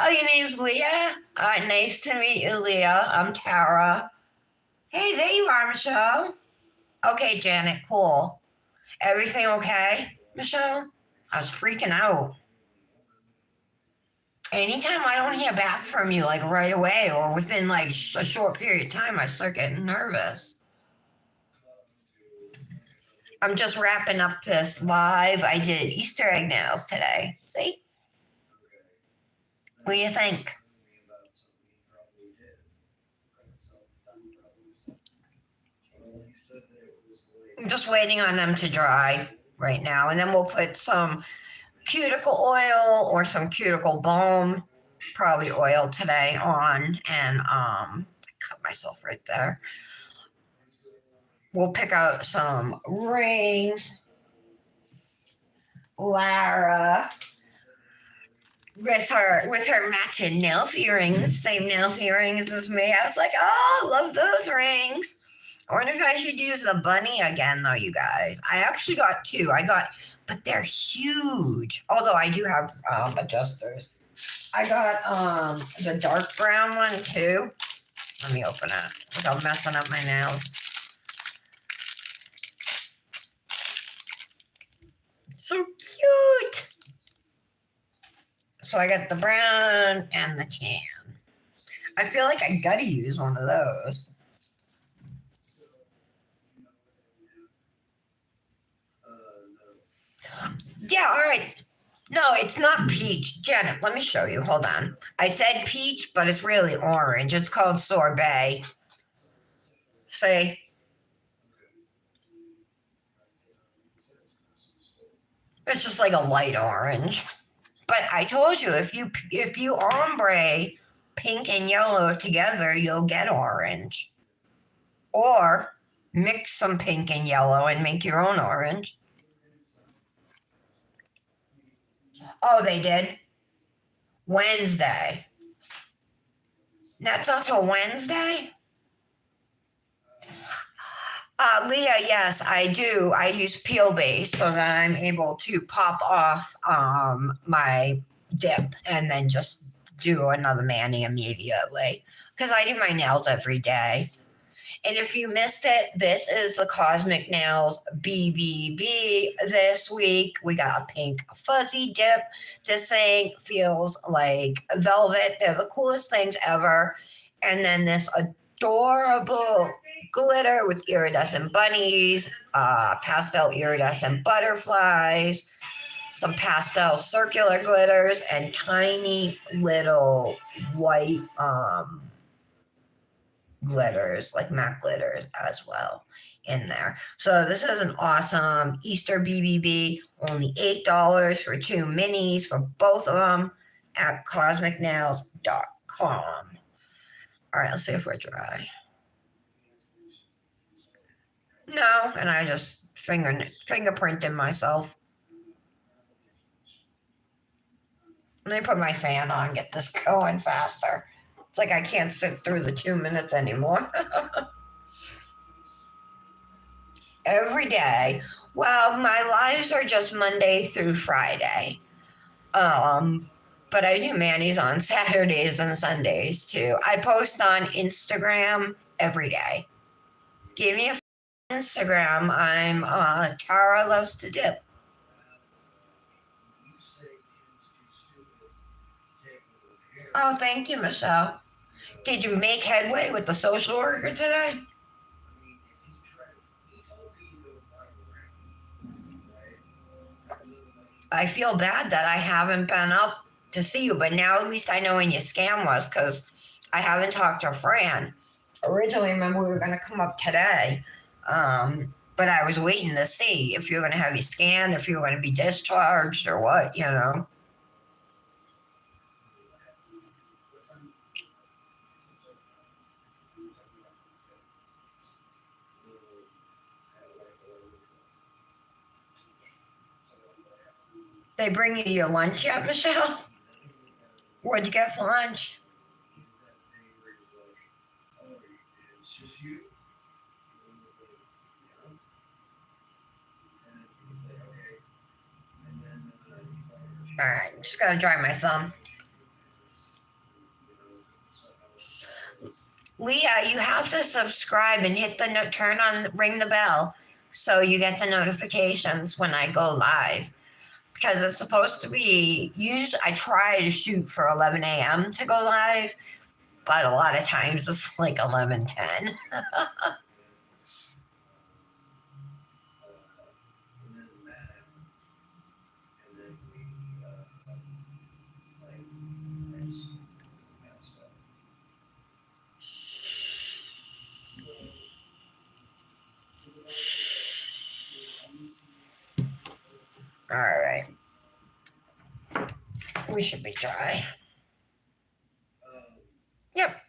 Speaker 1: Oh, your name's Leah? Nice to meet you, Leah. I'm Tara. Hey, there you are, Michelle. Okay, Janet, cool. Everything okay, Michelle? I was freaking out. Anytime I don't hear back from you, like right away or within like a short period of time, I start getting nervous. I'm just wrapping up this live. I did Easter egg nails today. See? What do you think? I'm just waiting on them to dry right now, and then we'll put some cuticle oil or some cuticle balm, probably oil today on, and I cut myself right there. We'll pick out some rings. Lara with her matching nail earrings, same nail earrings as me. I was like, oh, love those rings. I wonder if I should use the bunny again, though, you guys. I actually got 2. But they're huge. Although I do have adjusters. I got the dark brown one too. Let me open it without messing up my nails. So cute. So I got the brown and the tan. I feel like I gotta use one of those. Yeah, all right. No, it's not peach. Janet, let me show you. Hold on. I said peach, but it's really orange. It's called sorbet. See? It's just like a light orange. But I told you if you ombre pink and yellow together, you'll get orange. Or mix some pink and yellow and make your own orange. Oh, they did? Wednesday. That's not till Wednesday? Leah, yes, I do. I use peel base so that I'm able to pop off my dip and then just do another mani immediately because I do my nails every day. And if you missed it, this is the Cosmic Nails BBB this week. We got a pink fuzzy dip. This thing feels like velvet. They're the coolest things ever. And then this adorable glitter with iridescent bunnies, pastel iridescent butterflies, some pastel circular glitters, and tiny little white glitters, like matte glitters as well in there. So this is an awesome Easter BBB, only $8 for 2 minis for both of them at cosmicnails.com. All right, let's see if we're dry. No, and I just fingerprinted myself. Let me put my fan on, get this going faster. It's like I can't sit through the 2 minutes anymore. Every day. Well, my lives are just Monday through Friday. But I do manis on Saturdays and Sundays too. I post on Instagram every day. Give me a Instagram. I'm Tara Loves to Dip. Oh, thank you, Michelle. Did you make headway with the social worker today? I feel bad that I haven't been up to see you, but now at least I know when your scam was because I haven't talked to Fran. Originally, remember we were going to come up today, but I was waiting to see if you were going to have you scanned, if you were going to be discharged or what, you know. They bring you your lunch yet, Michelle? What'd you get for lunch? All right, just gotta dry my thumb. Leah, you have to subscribe and hit the ring the bell so you get the notifications when I go live. Because it's supposed to be usually I try to shoot for 11 a.m. to go live, but a lot of times it's like 11:10. All right. We should be dry. Yep.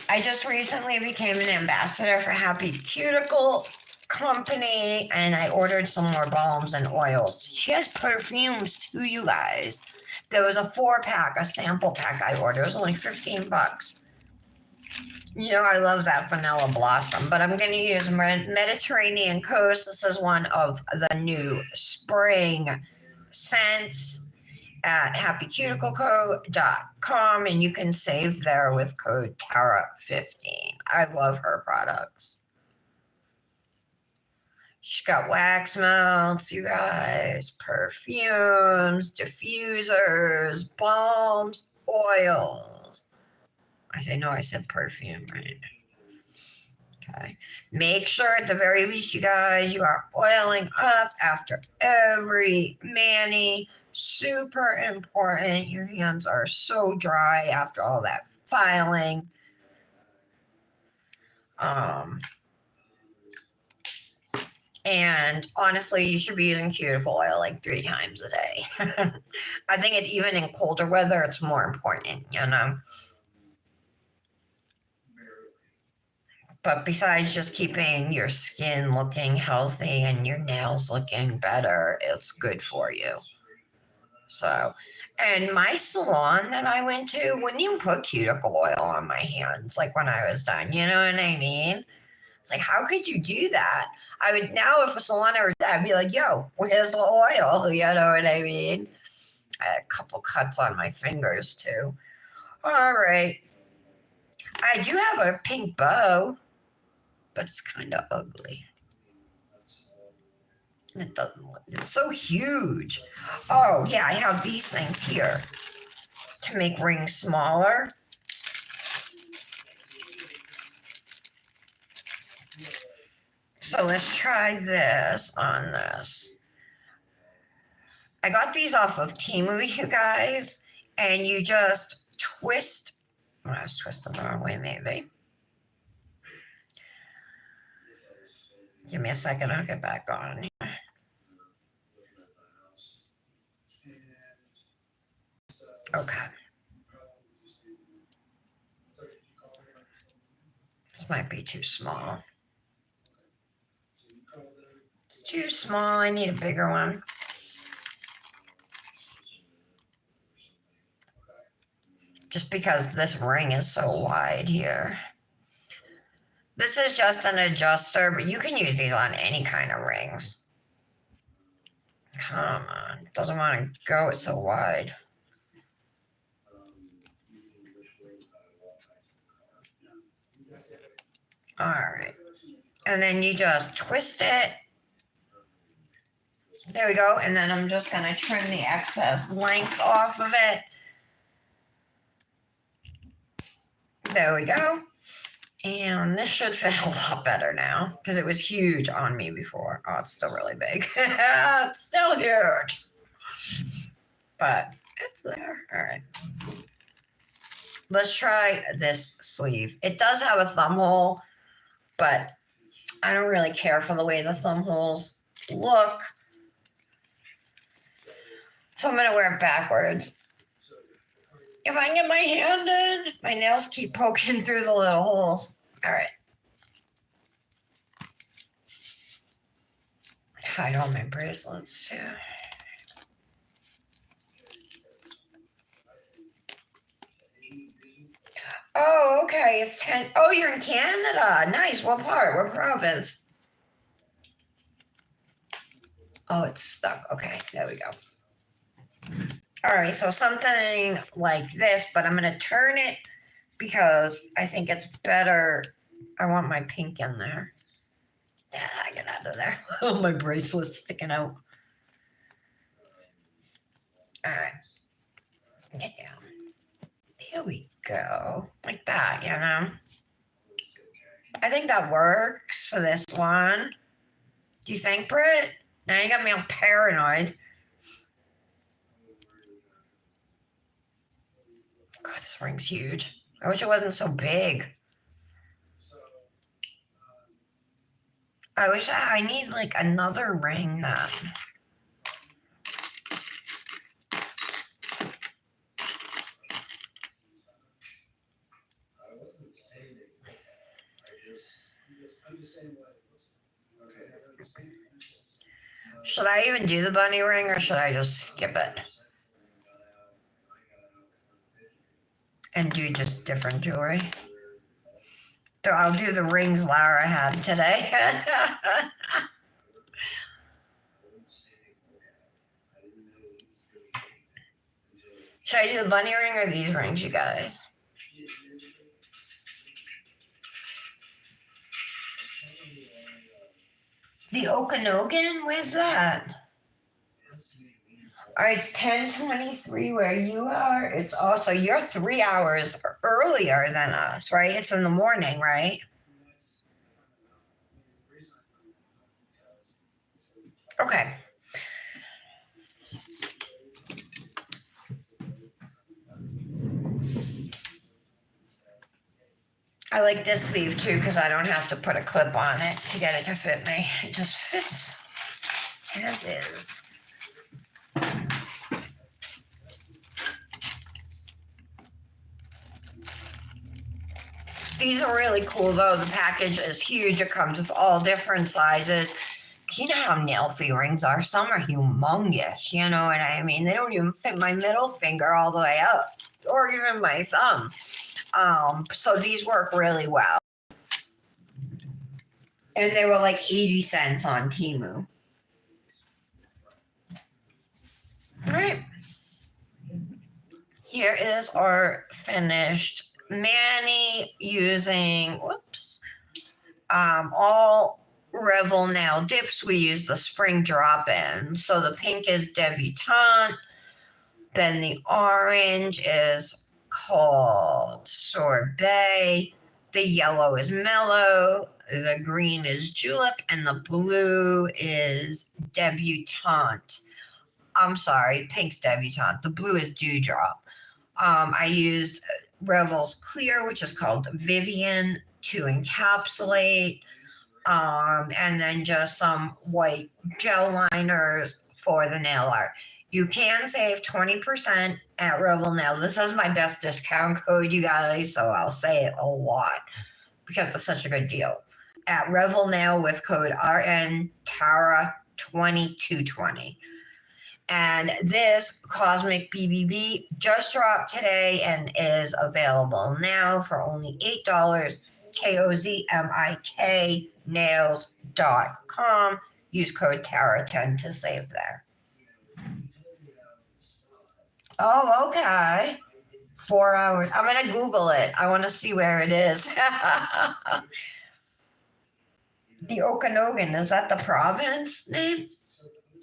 Speaker 1: I just recently became an ambassador for Happy Cuticle Company, and I ordered some more balms and oils. She has perfumes too, you guys. There was a 4-pack, a sample pack I ordered. It was only $15. You know, I love that vanilla blossom, but I'm going to use Mediterranean Coast. This is one of the new spring scents at happycuticleco.com, and you can save there with code Tara15. I love her products. She's got wax melts, you guys, perfumes, diffusers, balms, oils. I said perfume, right? Okay. Make sure at the very least, you guys, you are oiling up after every mani. Super important. Your hands are so dry after all that filing. And honestly, you should be using cuticle oil like 3 times a day. I think it's even in colder weather, it's more important, you know. But besides just keeping your skin looking healthy and your nails looking better, it's good for you. So, and my salon that I went to wouldn't even put cuticle oil on my hands, like when I was done. You know what I mean? It's like, how could you do that? I would now, if a salon ever did, I'd be like, yo, where's the oil? You know what I mean? I had a couple cuts on my fingers too. All right. I do have a pink bow, but it's kind of ugly. It doesn't look, it's so huge. Oh, yeah, I have these things here to make rings smaller. So let's try this on this. I got these off of Temu, you guys, and you just twist. I was twisting the wrong way, maybe. Give me a second, I'll get back on. Okay. This might be too small. It's too small. I need a bigger one. Just because this ring is so wide here. This is just an adjuster, but you can use these on any kind of rings. Come on. It doesn't want to go. It's so wide. All right. And then you just twist it. There we go. And then I'm just going to trim the excess length off of it. There we go. And this should fit a lot better now because it was huge on me before. Oh, it's still really big. It's still huge. But It's there. All right. Let's try this sleeve. It does have a thumb hole, but I don't really care for the way the thumb holes look. So I'm going to wear it backwards. If I can get my hand in, my nails keep poking through the little holes. All right. Hide all my bracelets too. Oh, okay. It's 10. Oh, you're in Canada. Nice. What part? What province? Oh, it's stuck. Okay, there we go. All right, so something like this, but I'm going to turn it because I think it's better. I want my pink in there. Yeah, get out of there. Oh, my bracelet's sticking out. All right. Get down. Here we go. Like that, you know? I think that works for this one. Do you think, Britt? Now you got me all paranoid. God, this ring's huge. I wish it wasn't so big. I wish I need like another ring then. Should I even do the bunny ring or should I just skip it? And do just different jewelry? So I'll do the rings Lara had today. Should I do the bunny ring or these rings, you guys? The Okanogan? Where's that? All right, it's 10:23 where you are. It's also, you're 3 hours earlier than us, right? It's in the morning, right? Okay. I like this sleeve too because I don't have to put a clip on it to get it to fit me. It just fits as is. These are really cool though. The package is huge. It comes with all different sizes. You know how nail fee rings are. Some are humongous. You know what I mean? They don't even fit my middle finger all the way up or even my thumb. So these work really well. And they were like 80 cents on Temu. All right. Here is our finished mani using, all Revel nail dips. We use the spring drop-in. So the pink is Debutante. Then the orange is called Sorbet. The yellow is Mellow. The green is Julep. And the blue is Debutante. I'm sorry, pink's Debutante. The blue is Dewdrop. I used Revel's clear, which is called Vivien, to encapsulate, and then just some white gel liners for the nail art. You can save 20% at Revel Nail. This is my best discount code, you guys, so I'll say it a lot because it's such a good deal. At Revel Nail with code RNTARA2220. And this Cosmic BBB just dropped today and is available now for only $8. KOZMIK nails.com. Use code TARA10 to save there. Oh, okay. 4 hours. I'm going to Google it. I want to see where it is. The Okanogan, is that the province name?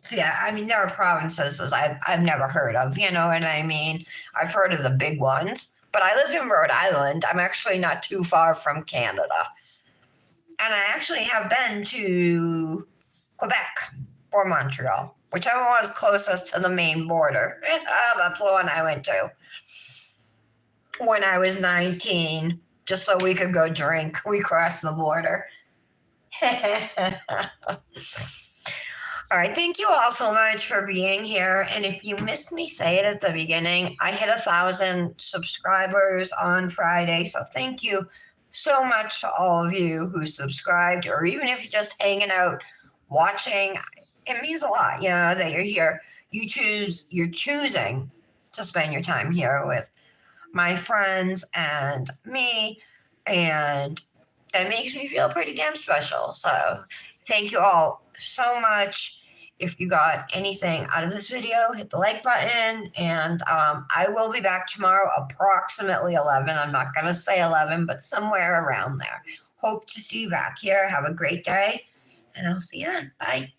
Speaker 1: See, I mean, there are provinces I've never heard of, you know what I mean? I've heard of the big ones, but I live in Rhode Island. I'm actually not too far from Canada. And I actually have been to Quebec or Montreal. whichever one is closest to the main border. That's the one I went to when I was 19, just so we could go drink. We crossed the border. All right, thank you all so much for being here. And if you missed me say it at the beginning, I hit 1,000 subscribers on Friday. So thank you so much to all of you who subscribed, or even if you're just hanging out, watching. It means a lot, that you're here. You're choosing to spend your time here with my friends and me, and that makes me feel pretty damn special. So thank you all so much. If you got anything out of this video, hit the like button, and I will be back tomorrow approximately 11. I'm not going to say 11, but somewhere around there. Hope to see you back here. Have a great day, and I'll see you then. Bye.